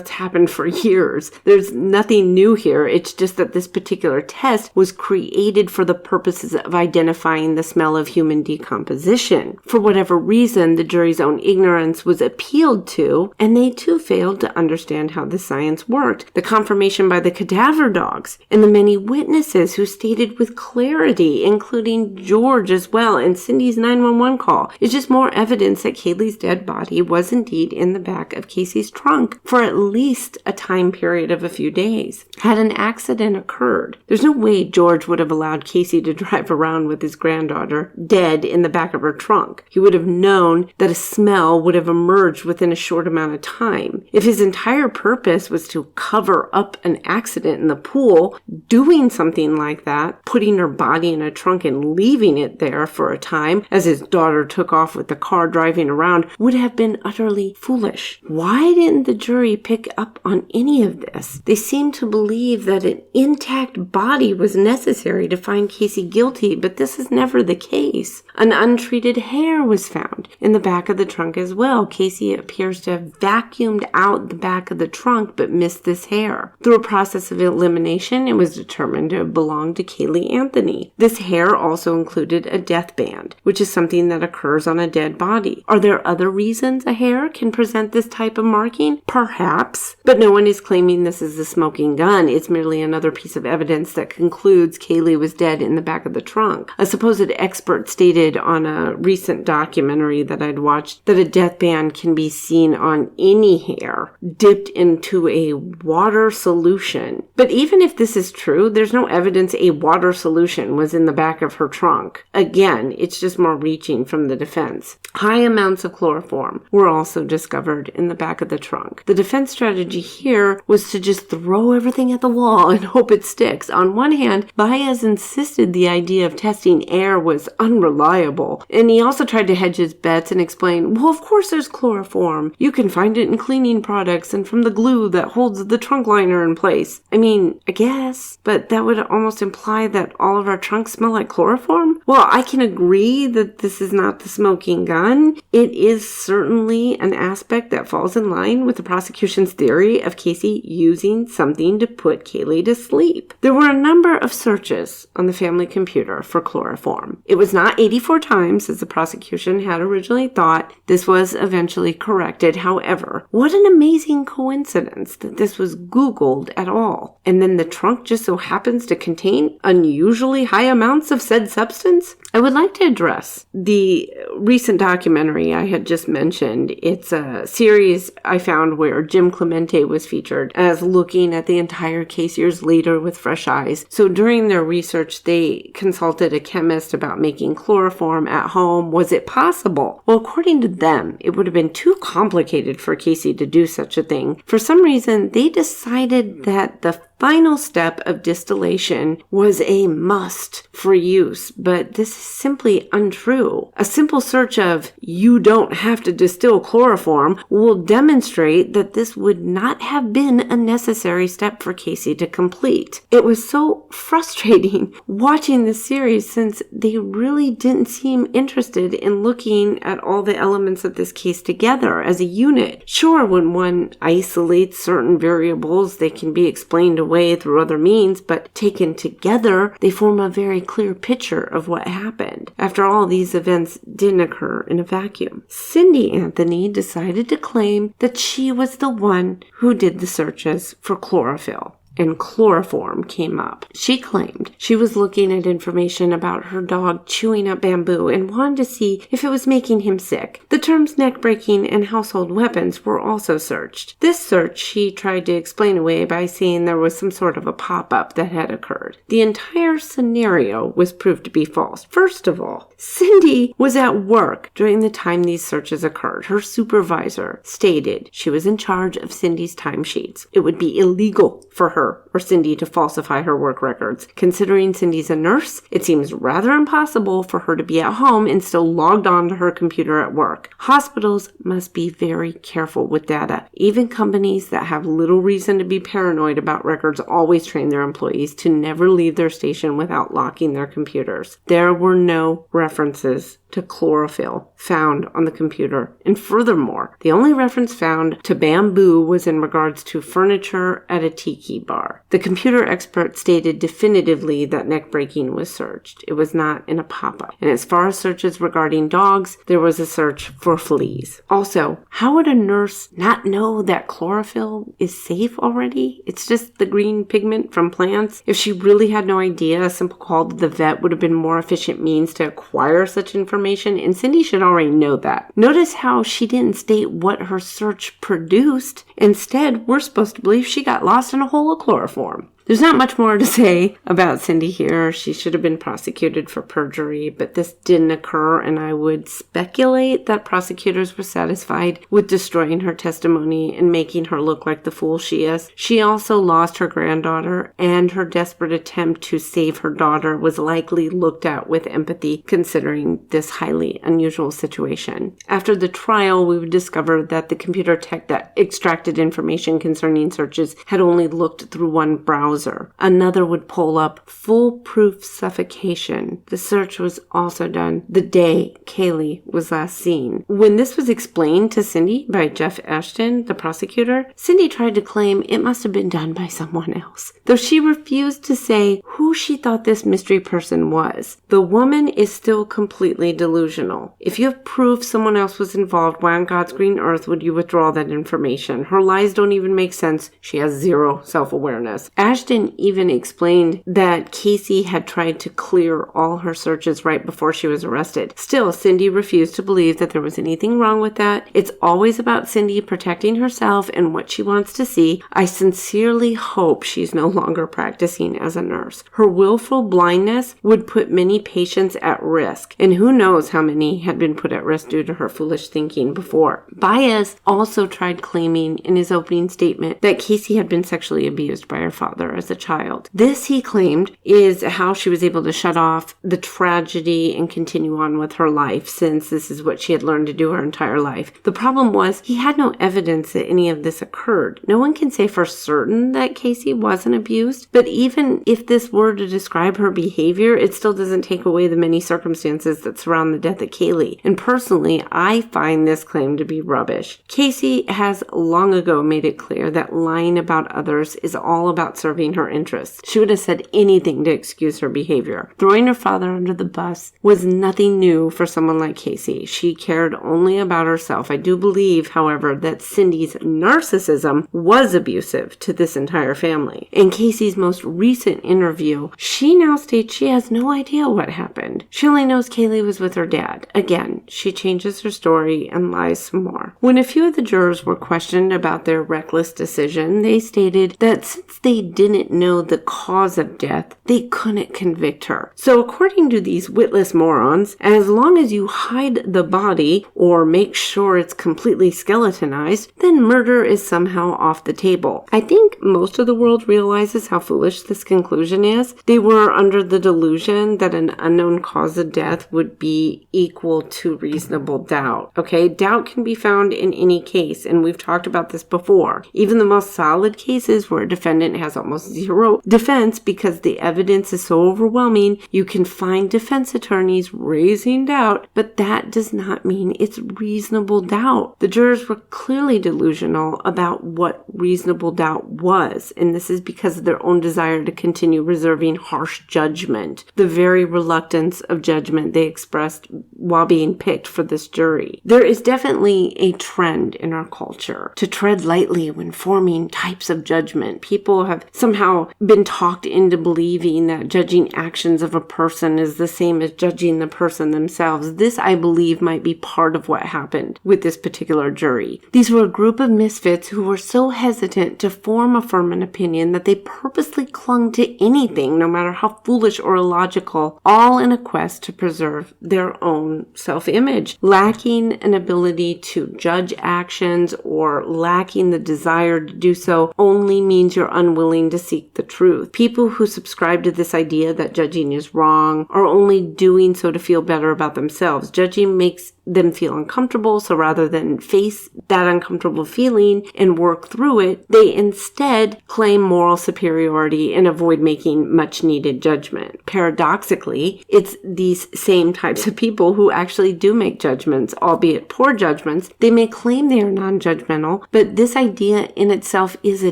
happened for years. There's nothing new here. It's just that this particular test was created for the purposes of identifying the smell of human decomposition. For whatever reason, the jury's own ignorance was appealed to, and they too failed to understand how the science worked. The confirmation by the cadaver cover dogs, and the many witnesses who stated with clarity, including George as well, and Cindy's 911 call, is just more evidence that Caylee's dead body was indeed in the back of Casey's trunk for at least a time period of a few days. Had an accident occurred, there's no way George would have allowed Casey to drive around with his granddaughter dead in the back of her trunk. He would have known that a smell would have emerged within a short amount of time. If his entire purpose was to cover up an accident in the pool, doing something like that, putting her body in a trunk and leaving it there for a time as his daughter took off with the car driving around, would have been utterly foolish. Why didn't the jury pick up on any of this? They seemed to believe that an intact body was necessary to find Casey guilty, but this is never the case. An untreated hair was found in the back of the trunk as well. Casey appears to have vacuumed out the back of the trunk but missed this hair. Through a process of elimination, it was determined to have belonged to Caylee Anthony. This hair also included a death band, which is something that occurs on a dead body. Are there other reasons a hair can present this type of marking? Perhaps, but no one is claiming this is a smoking gun. It's merely another piece of evidence that concludes Caylee was dead in the back of the trunk. A supposed expert stated on a recent documentary that I'd watched that a death band can be seen on any hair dipped into a water solution. But even if this is true, there's no evidence a water solution was in the back of her trunk. Again, it's just more reaching from the defense. High amounts of chloroform were also discovered in the back of the trunk. The defense strategy here was to just throw everything at the wall and hope it sticks. On one hand, Baez insisted the idea of testing air was unreliable, and he also tried to hedge his bets and explain, well, of course there's chloroform. You can find it in cleaning products and from the glue that holds the trunk liner in place. I mean, I guess, but that would almost imply that all of our trunks smell like chloroform? Well, I can agree that this is not the smoking gun. It is certainly an aspect that falls in line with the prosecution's theory of Casey using something to put Caylee to sleep. There were a number of searches on the family computer for chloroform. It was not 84 times as the prosecution had originally thought. This was eventually corrected. However, what an amazing coincidence that this was Googled at all. And then the trunk just so happens to contain unusually high amounts of said substance? I would like to address the recent documentary I had just mentioned. It's a series I found where Jim Clemente was featured as looking at the entire case years later with fresh eyes. So during their research, they consulted a chemist about making chloroform at home. Was it possible? Well, according to them, it would have been too complicated for Casey to do such a thing. For some reason, they decided that the final step of distillation was a must for use, but this is simply untrue. A simple search of "you don't have to distill chloroform" will demonstrate that this would not have been a necessary step for Casey to complete. It was so frustrating watching the series since they really didn't seem interested in looking at all the elements of this case together as a unit. Sure, when one isolates certain variables, they can be explained away through other means, but taken together, they form a very clear picture of what happened. After all, these events didn't occur in a vacuum. Cindy Anthony decided to claim that she was the one who did the searches for chlorophyll. And chloroform came up. She claimed she was looking at information about her dog chewing up bamboo and wanted to see if it was making him sick. The terms neck-breaking and household weapons were also searched. This search she tried to explain away by saying there was some sort of a pop-up that had occurred. The entire scenario was proved to be false. First of all, Cindy was at work during the time these searches occurred. Her supervisor stated she was in charge of Cindy's timesheets. It would be illegal for her or Cindy to falsify her work records. Considering Cindy's a nurse, it seems rather impossible for her to be at home and still logged on to her computer at work. Hospitals must be very careful with data. Even companies that have little reason to be paranoid about records always train their employees to never leave their station without locking their computers. There were no references to chlorophyll found on the computer. And furthermore, the only reference found to bamboo was in regards to furniture at a tiki bar. bar. The computer expert stated definitively that neck breaking was searched. It was not in a pop-up. And as far as searches regarding dogs, there was a search for fleas. Also, how would a nurse not know that chlorophyll is safe already? It's just the green pigment from plants. If she really had no idea, a simple call to the vet would have been more efficient means to acquire such information, and Cindy should already know that. Notice how she didn't state what her search produced. Instead, we're supposed to believe she got lost in a hole of chloroform. There's not much more to say about Cindy here. She should have been prosecuted for perjury, but this didn't occur, and I would speculate that prosecutors were satisfied with destroying her testimony and making her look like the fool she is. She also lost her granddaughter, and her desperate attempt to save her daughter was likely looked at with empathy, considering this highly unusual situation. After the trial, we would discover that the computer tech that extracted information concerning searches had only looked through one browser. Another would pull up foolproof suffocation. The search was also done the day Caylee was last seen. When this was explained to Cindy by Jeff Ashton, the prosecutor, Cindy tried to claim it must have been done by someone else, though she refused to say who she thought this mystery person was. The woman is still completely delusional. If you have proof someone else was involved, why on God's green earth would you withdraw that information? Her lies don't even make sense. She has zero self-awareness. Ashton even explained that Casey had tried to clear all her searches right before she was arrested. Still, Cindy refused to believe that there was anything wrong with that. It's always about Cindy protecting herself and what she wants to see. I sincerely hope she's no longer practicing as a nurse. Her willful blindness would put many patients at risk, and who knows how many had been put at risk due to her foolish thinking before. Baez also tried claiming in his opening statement that Casey had been sexually abused by her father as a child. This, he claimed, is how she was able to shut off the tragedy and continue on with her life, since this is what she had learned to do her entire life. The problem was he had no evidence that any of this occurred. No one can say for certain that Casey wasn't abused, but even if this were to describe her behavior, it still doesn't take away the many circumstances that surround the death of Caylee. And personally, I find this claim to be rubbish. Casey has long ago made it clear that lying about others is all about serving her interests. She would have said anything to excuse her behavior. Throwing her father under the bus was nothing new for someone like Casey. She cared only about herself. I do believe, however, that Cindy's narcissism was abusive to this entire family. In Casey's most recent interview, she now states she has no idea what happened. She only knows Caylee was with her dad. Again, she changes her story and lies some more. When a few of the jurors were questioned about their reckless decision, they stated that since they didn't know the cause of death, they couldn't convict her. So according to these witless morons, as long as you hide the body or make sure it's completely skeletonized, then murder is somehow off the table. I think most of the world realizes how foolish this conclusion is. They were under the delusion that an unknown cause of death would be equal to reasonable doubt. Okay, doubt can be found in any case, and we've talked about this before. Even the most solid cases where a defendant has almost zero defense because the evidence is so overwhelming, you can find defense attorneys raising doubt, but that does not mean it's reasonable doubt. The jurors were clearly delusional about what reasonable doubt was, and this is because of their own desire to continue reserving harsh judgment, the very reluctance of judgment they expressed while being picked for this jury. There is definitely a trend in our culture to tread lightly when forming types of judgment. People have somehow been talked into believing that judging actions of a person is the same as judging the person themselves. This, I believe, might be part of what happened with this particular jury. These were a group of misfits who were so hesitant to form a firm opinion that they purposely clung to anything, no matter how foolish or illogical, all in a quest to preserve their own self-image. Lacking an ability to judge actions or lacking the desire to do so only means you're unwilling to seek the truth. People who subscribe to this idea that judging is wrong are only doing so to feel better about themselves. Judging makes them feel uncomfortable. So rather than face that uncomfortable feeling and work through it, they instead claim moral superiority and avoid making much needed judgment. Paradoxically, it's these same types of people who actually do make judgments, albeit poor judgments. They may claim they are non-judgmental, but this idea in itself is a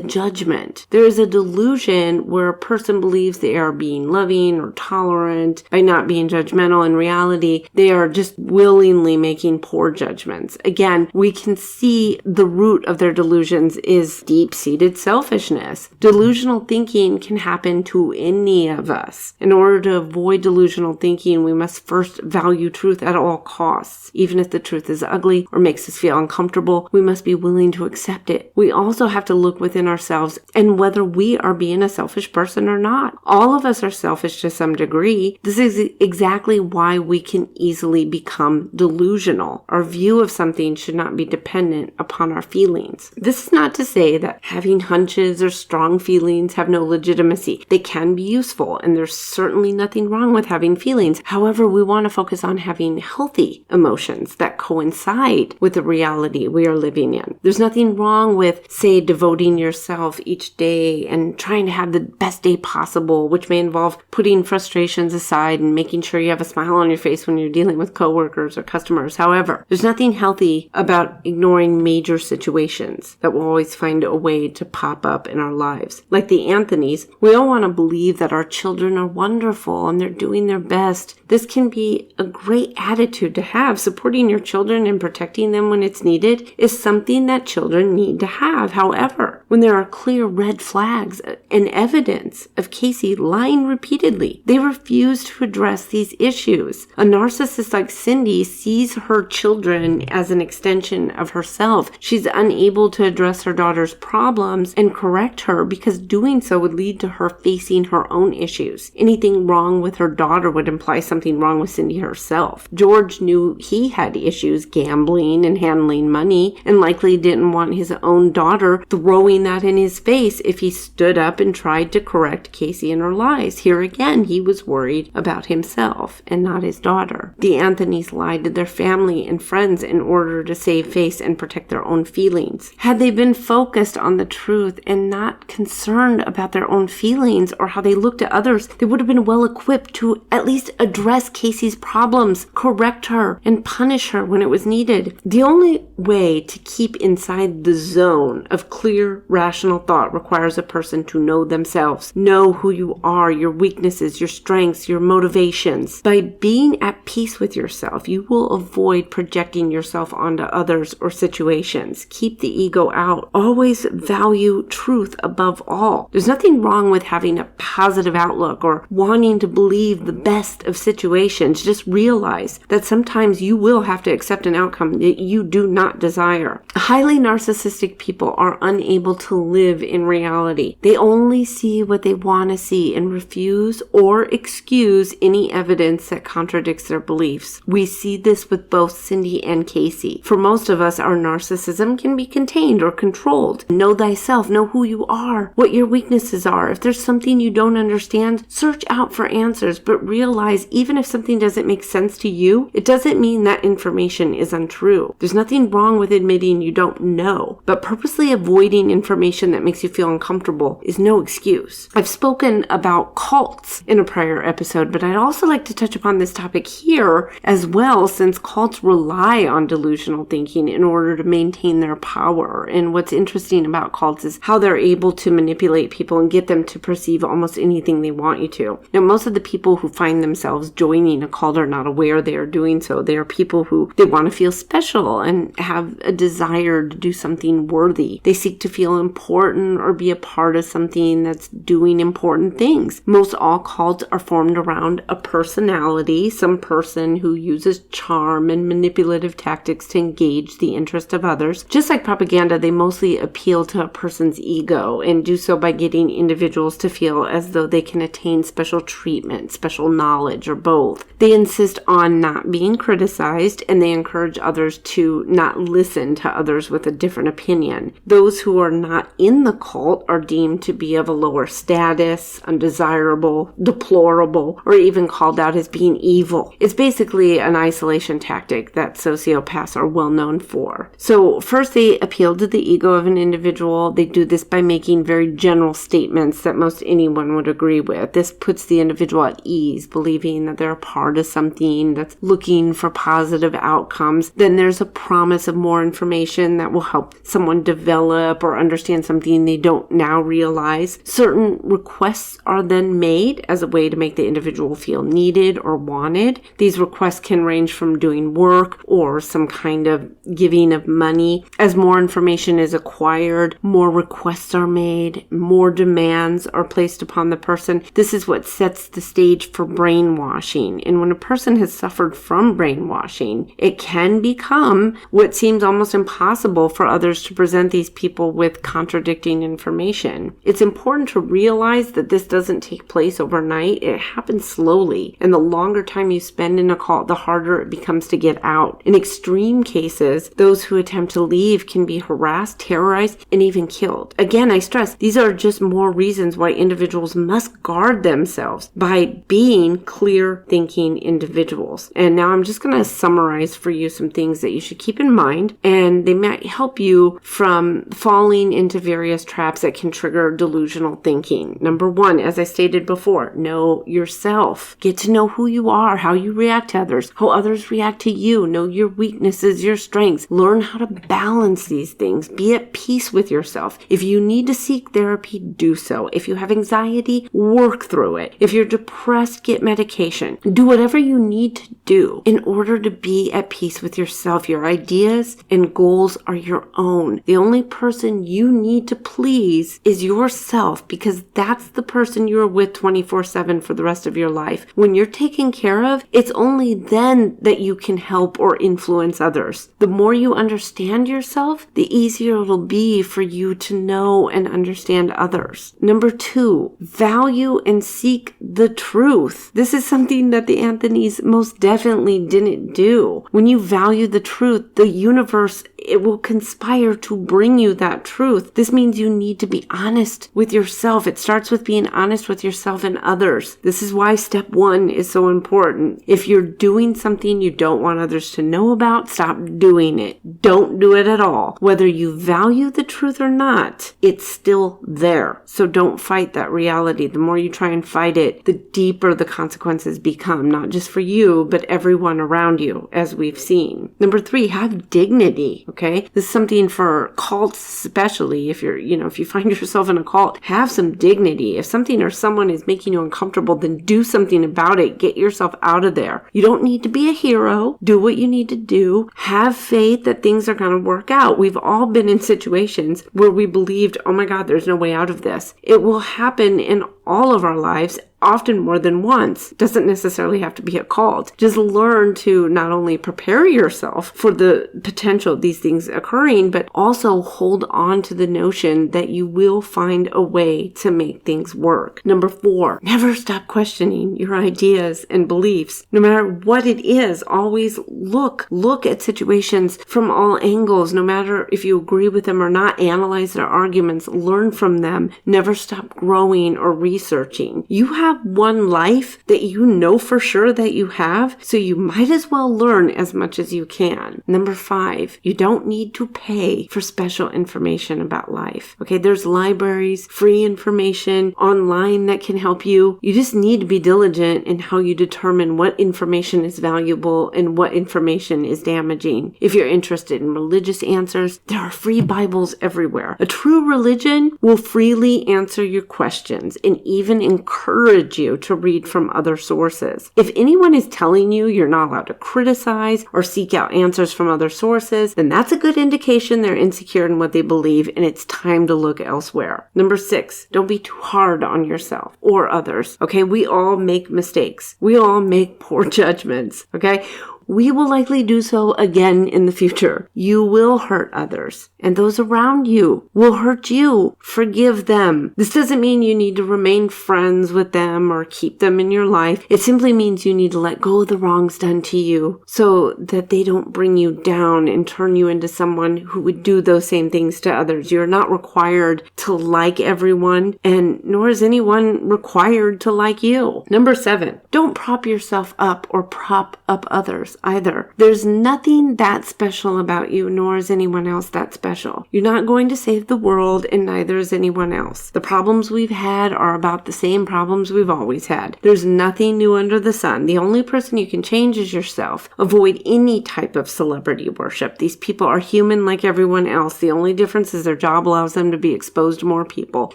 judgment. There is a delusion where a person believes they are being loving or tolerant by not being judgmental. In reality, they are just willingly making poor judgments. Again, we can see the root of their delusions is deep-seated selfishness. Delusional thinking can happen to any of us. In order to avoid delusional thinking, we must first value truth at all costs. Even if the truth is ugly or makes us feel uncomfortable, we must be willing to accept it. We also have to look within ourselves and whether we are being a selfish person or not. All of us are selfish to some degree. This is exactly why we can easily become delusional. Our view of something should not be dependent upon our feelings. This is not to say that having hunches or strong feelings have no legitimacy. They can be useful, and there's certainly nothing wrong with having feelings. However, we want to focus on having healthy emotions that coincide with the reality we are living in. There's nothing wrong with, say, devoting yourself each day and trying to have the best day possible, which may involve putting frustrations aside and making sure you have a smile on your face when you're dealing with coworkers or customers. However, there's nothing healthy about ignoring major situations that will always find a way to pop up in our lives. Like the Anthonys, we all want to believe that our children are wonderful and they're doing their best. This can be a great attitude to have. Supporting your children and protecting them when it's needed is something that children need to have. However, when there are clear red flags and evidence of Caylee lying repeatedly, they refuse to address these issues. A narcissist like Cindy sees her children as an extension of herself. She's unable to address her daughter's problems and correct her because doing so would lead to her facing her own issues. Anything wrong with her daughter would imply something wrong with Cindy herself. George knew he had issues gambling and handling money and likely didn't want his own daughter throwing that in his face if he stood up and tried to correct Caylee in her lies. Here again, he was worried about himself and not his daughter. The Anthonys lied to their family and friends in order to save face and protect their own feelings. Had they been focused on the truth and not concerned about their own feelings or how they looked at others, they would have been well equipped to at least address Caylee's problems, correct her, and punish her when it was needed. The only way to keep inside the zone of clear, rational thought requires a person to know themselves, know who you are, your weaknesses, your strengths, your motivations. By being at peace with yourself, you will avoid projecting yourself onto others or situations. Keep the ego out. Always value truth above all. There's nothing wrong with having a positive outlook or wanting to believe the best of situations. Just realize that sometimes you will have to accept an outcome that you do not desire. Highly narcissistic people are unable to live in reality. They only see what they want to see and refuse or excuse any evidence that contradicts their beliefs. We see this with both Cindy and Caylee. For most of us, our narcissism can be contained or controlled. Know thyself, know who you are, what your weaknesses are. If there's something you don't understand, search out for answers, but realize even if something doesn't make sense to you, it doesn't mean that information is untrue. There's nothing wrong with admitting you don't know, but purposely avoiding information that makes you feel uncomfortable is no excuse. I've spoken about cults in a prior episode, but I'd also like to touch upon this topic here as well, since cults rely on delusional thinking in order to maintain their power. And what's interesting about cults is how they're able to manipulate people and get them to perceive almost anything they want you to. Now, most of the people who find themselves joining a cult are not aware they are doing so. They are people who they want to feel special and have a desire to do something worthy. They seek to feel important or be a part of something that's doing important things. Most all cults are formed around a personality, some person who uses charm and manipulative tactics to engage the interest of others. Just like propaganda, they mostly appeal to a person's ego and do so by getting individuals to feel as though they can attain special treatment, special knowledge, or both. They insist on not being criticized, and they encourage others to not listen to others with a different opinion. Those who are not in the cult are deemed to be of a lower status, undesirable, deplorable, or even called out as being evil. It's basically an isolation tactic that sociopaths are well known for. So first, they appeal to the ego of an individual. They do this by making very general statements that most anyone would agree with. This puts the individual at ease, believing that they're a part of something that's looking for positive outcomes. Then there's a promise of more information that will help someone develop or understand something they don't now realize. Certain requests are then made as a way to make the individual feel needed or wanted. These requests can range from doing work or some kind of giving of money. As more information is acquired, more requests are made, more demands are placed upon the person. This is what sets the stage for brainwashing. And when a person has suffered from brainwashing, it can become what seems almost impossible for others to present these people with contradicting information. It's important to realize that this doesn't take place overnight. It happens slowly. And the longer time you spend in a cult, the harder it becomes to get out. In extreme cases, those who attempt to leave can be harassed, terrorized, and even killed. Again, I stress, these are just more reasons why individuals must guard themselves by being clear thinking individuals. And now I'm just going to summarize for you some things that you should keep in mind, and they might help you from falling into various traps that can trigger delusional thinking. Number one, as I stated before, know yourself. Get to know who you are, how you react to others, how others react to you. Know your weaknesses, your strengths. Learn how to balance these things. Be at peace with yourself. If you need to seek therapy, do so. If you have anxiety, work through it. If you're depressed, get medication. Do whatever you need to do in order to be at peace with yourself. Your ideas and goals are your own. The only person you need to please is yourself, because that's the person you're with 24/7 for the rest of your life. When you're taken care of, it's only then that you can help or influence others. The more you understand yourself, the easier it'll be for you to know and understand others. Number two, value and seek the truth. This is something that the Anthonys most definitely didn't do. When you value the truth, the universe, it will conspire to bring you that truth. This means you need to be honest with yourself. It starts with being honest with yourself and others. This is why step one is so important. If you're doing something you don't want others to know about, stop doing it. Don't do it at all. Whether you value the truth or not, it's still there. So don't fight that reality. The more you try and fight it, the deeper the consequences become, not just for you, but everyone around you, as we've seen. Number three, have dignity. Okay. This is something for cults, especially if if you find yourself in a cult, have some dignity. If something or someone is making you uncomfortable, then do something about it. Get yourself out of there. You don't need to be a hero. Do what you need to do. Have faith that things are going to work out. We've all been in situations where we believed, oh my God, there's no way out of this. It will happen in all of our lives, often more than once. Doesn't necessarily have to be a cult. Just learn to not only prepare yourself for the potential of these things occurring, but also hold on to the notion that you will find a way to make things work. Number four, never stop questioning your ideas and beliefs. No matter what it is, always look at situations from all angles. No matter if you agree with them or not, analyze their arguments, learn from them. Never stop growing or researching. You have one life that you know for sure that you have, so you might as well learn as much as you can. Number five, you don't need to pay for special information about life. Okay, there's libraries, free information online that can help you. You just need to be diligent in how you determine what information is valuable and what information is damaging. If you're interested in religious answers, there are free Bibles everywhere. A true religion will freely answer your questions and even encourage you to read from other sources. If anyone is telling you you're not allowed to criticize or seek out answers from other sources, then that's a good indication they're insecure in what they believe, and it's time to look elsewhere. Number six, don't be too hard on yourself or others. Okay, we all make mistakes. We all make poor judgments. Okay, we will likely do so again in the future. You will hurt others, and those around you will hurt you. Forgive them. This doesn't mean you need to remain friends with them or keep them in your life. It simply means you need to let go of the wrongs done to you so that they don't bring you down and turn you into someone who would do those same things to others. You're not required to like everyone, and nor is anyone required to like you. Number seven, don't prop yourself up or prop up others. either. There's nothing that special about you, nor is anyone else that special. You're not going to save the world, and neither is anyone else. The problems we've had are about the same problems we've always had. There's nothing new under the sun. The only person you can change is yourself. Avoid any type of celebrity worship. These people are human like everyone else. The only difference is their job allows them to be exposed to more people.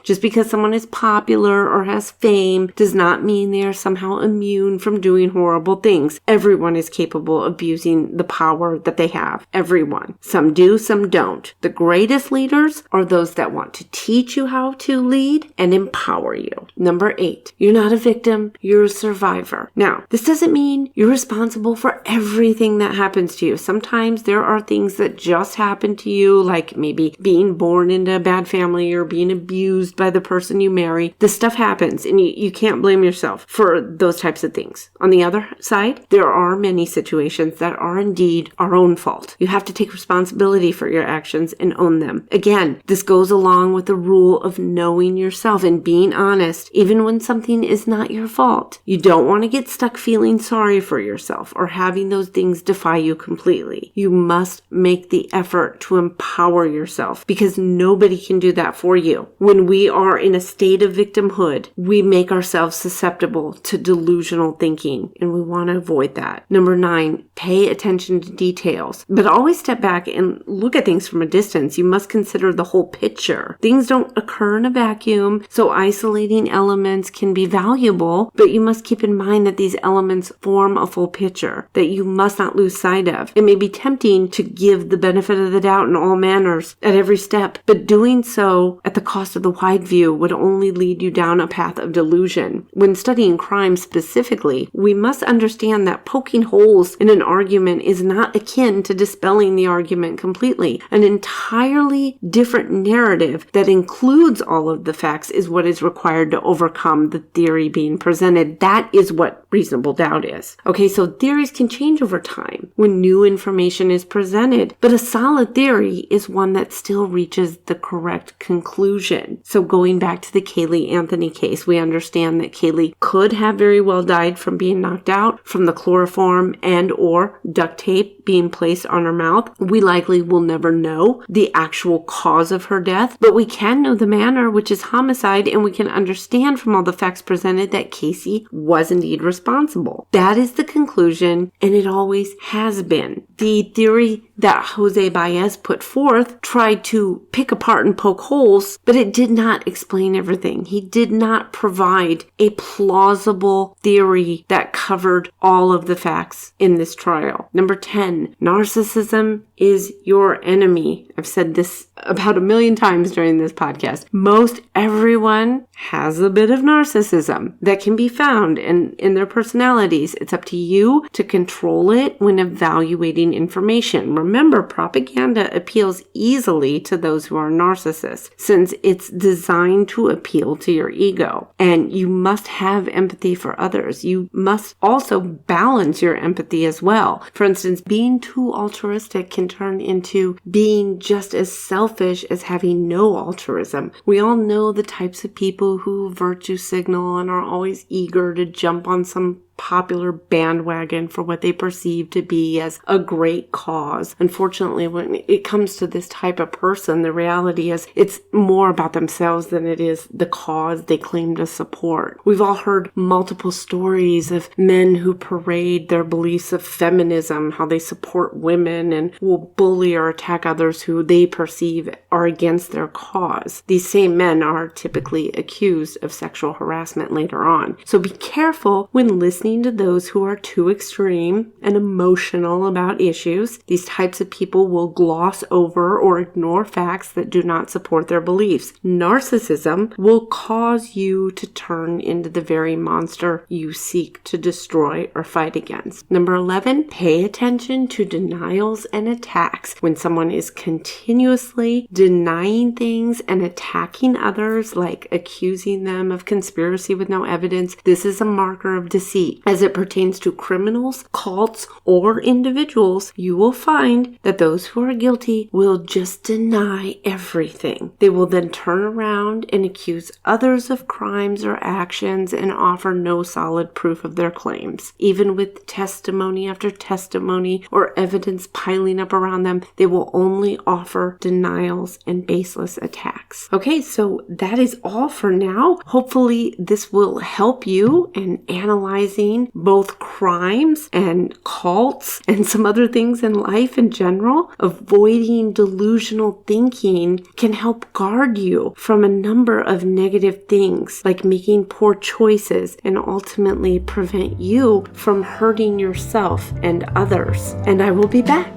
Just because someone is popular or has fame does not mean they are somehow immune from doing horrible things. Everyone is capable of abusing the power that they have. Everyone. Some do, some don't. The greatest leaders are those that want to teach you how to lead and empower you. Number 8, you're not a victim, you're a survivor. Now, this doesn't mean you're responsible for everything that happens to you. Sometimes there are things that just happen to you, like maybe being born into a bad family or being abused by the person you marry. This stuff happens, and you can't blame yourself for those types of things. On the other side, there are many situations that are indeed our own fault. You have to take responsibility for your actions and own them. Again, this goes along with the rule of knowing yourself and being honest, even when something is not your fault. You don't want to get stuck feeling sorry for yourself or having those things defy you completely. You must make the effort to empower yourself, because nobody can do that for you. When we are in a state of victimhood, we make ourselves susceptible to delusional thinking, and we want to avoid that. Number 9, pay attention to details, but always step back and look at things from a distance. You must consider the whole picture. Things don't occur in a vacuum, so isolating elements can be valuable, but you must keep in mind that these elements form a full picture that you must not lose sight of. It may be tempting to give the benefit of the doubt in all manners at every step, but doing so at the cost of the wide view would only lead you down a path of delusion. When studying crime specifically, we must understand that poking holes in an argument is not akin to dispelling the argument completely. An entirely different narrative that includes all of the facts is what is required to overcome the theory being presented. That is what reasonable doubt is. Okay, so theories can change over time when new information is presented, but a solid theory is one that still reaches the correct conclusion. So going back to the Caylee Anthony case, we understand that Caylee could have very well died from being knocked out, from the chloroform and or duct tape being placed on her mouth. We likely will never know the actual cause of her death, but we can know the manner, which is homicide, and we can understand from all the facts presented that Casey was indeed responsible. That is the conclusion, and it always has been. The theory that Jose Baez put forth tried to pick apart and poke holes, but it did not explain everything. He did not provide a plausible theory that covered all of the facts in this trial. Number 10, narcissism is your enemy. I've said this about 1,000,000 times during this podcast. Most everyone has a bit of narcissism that can be found in their personalities. It's up to you to control it when evaluating information. Remember, propaganda appeals easily to those who are narcissists, since it's designed to appeal to your ego. And you must have empathy for others. You must also balance your empathy as well. For instance, being too altruistic can turn into being just as selfish as having no altruism. We all know the types of people who virtue signal and are always eager to jump on some popular bandwagon for what they perceive to be as a great cause. Unfortunately, when it comes to this type of person, the reality is it's more about themselves than it is the cause they claim to support. We've all heard multiple stories of men who parade their beliefs of feminism, how they support women and will bully or attack others who they perceive are against their cause. These same men are typically accused of sexual harassment later on. So be careful when listening to those who are too extreme and emotional about issues. These types of people will gloss over or ignore facts that do not support their beliefs. Narcissism will cause you to turn into the very monster you seek to destroy or fight against. Number 11, pay attention to denials and attacks. When someone is continuously denying things and attacking others, like accusing them of conspiracy with no evidence, this is a marker of deceit. guilty. As it pertains to criminals, cults, or individuals, you will find that those who are guilty will just deny everything. They will then turn around and accuse others of crimes or actions and offer no solid proof of their claims. Even with testimony after testimony or evidence piling up around them, they will only offer denials and baseless attacks. Okay, so that is all for now. Hopefully this will help you in analyzing both crimes and cults and some other things in life in general. Avoiding delusional thinking can help guard you from a number of negative things like making poor choices and ultimately prevent you from hurting yourself and others. And I will be back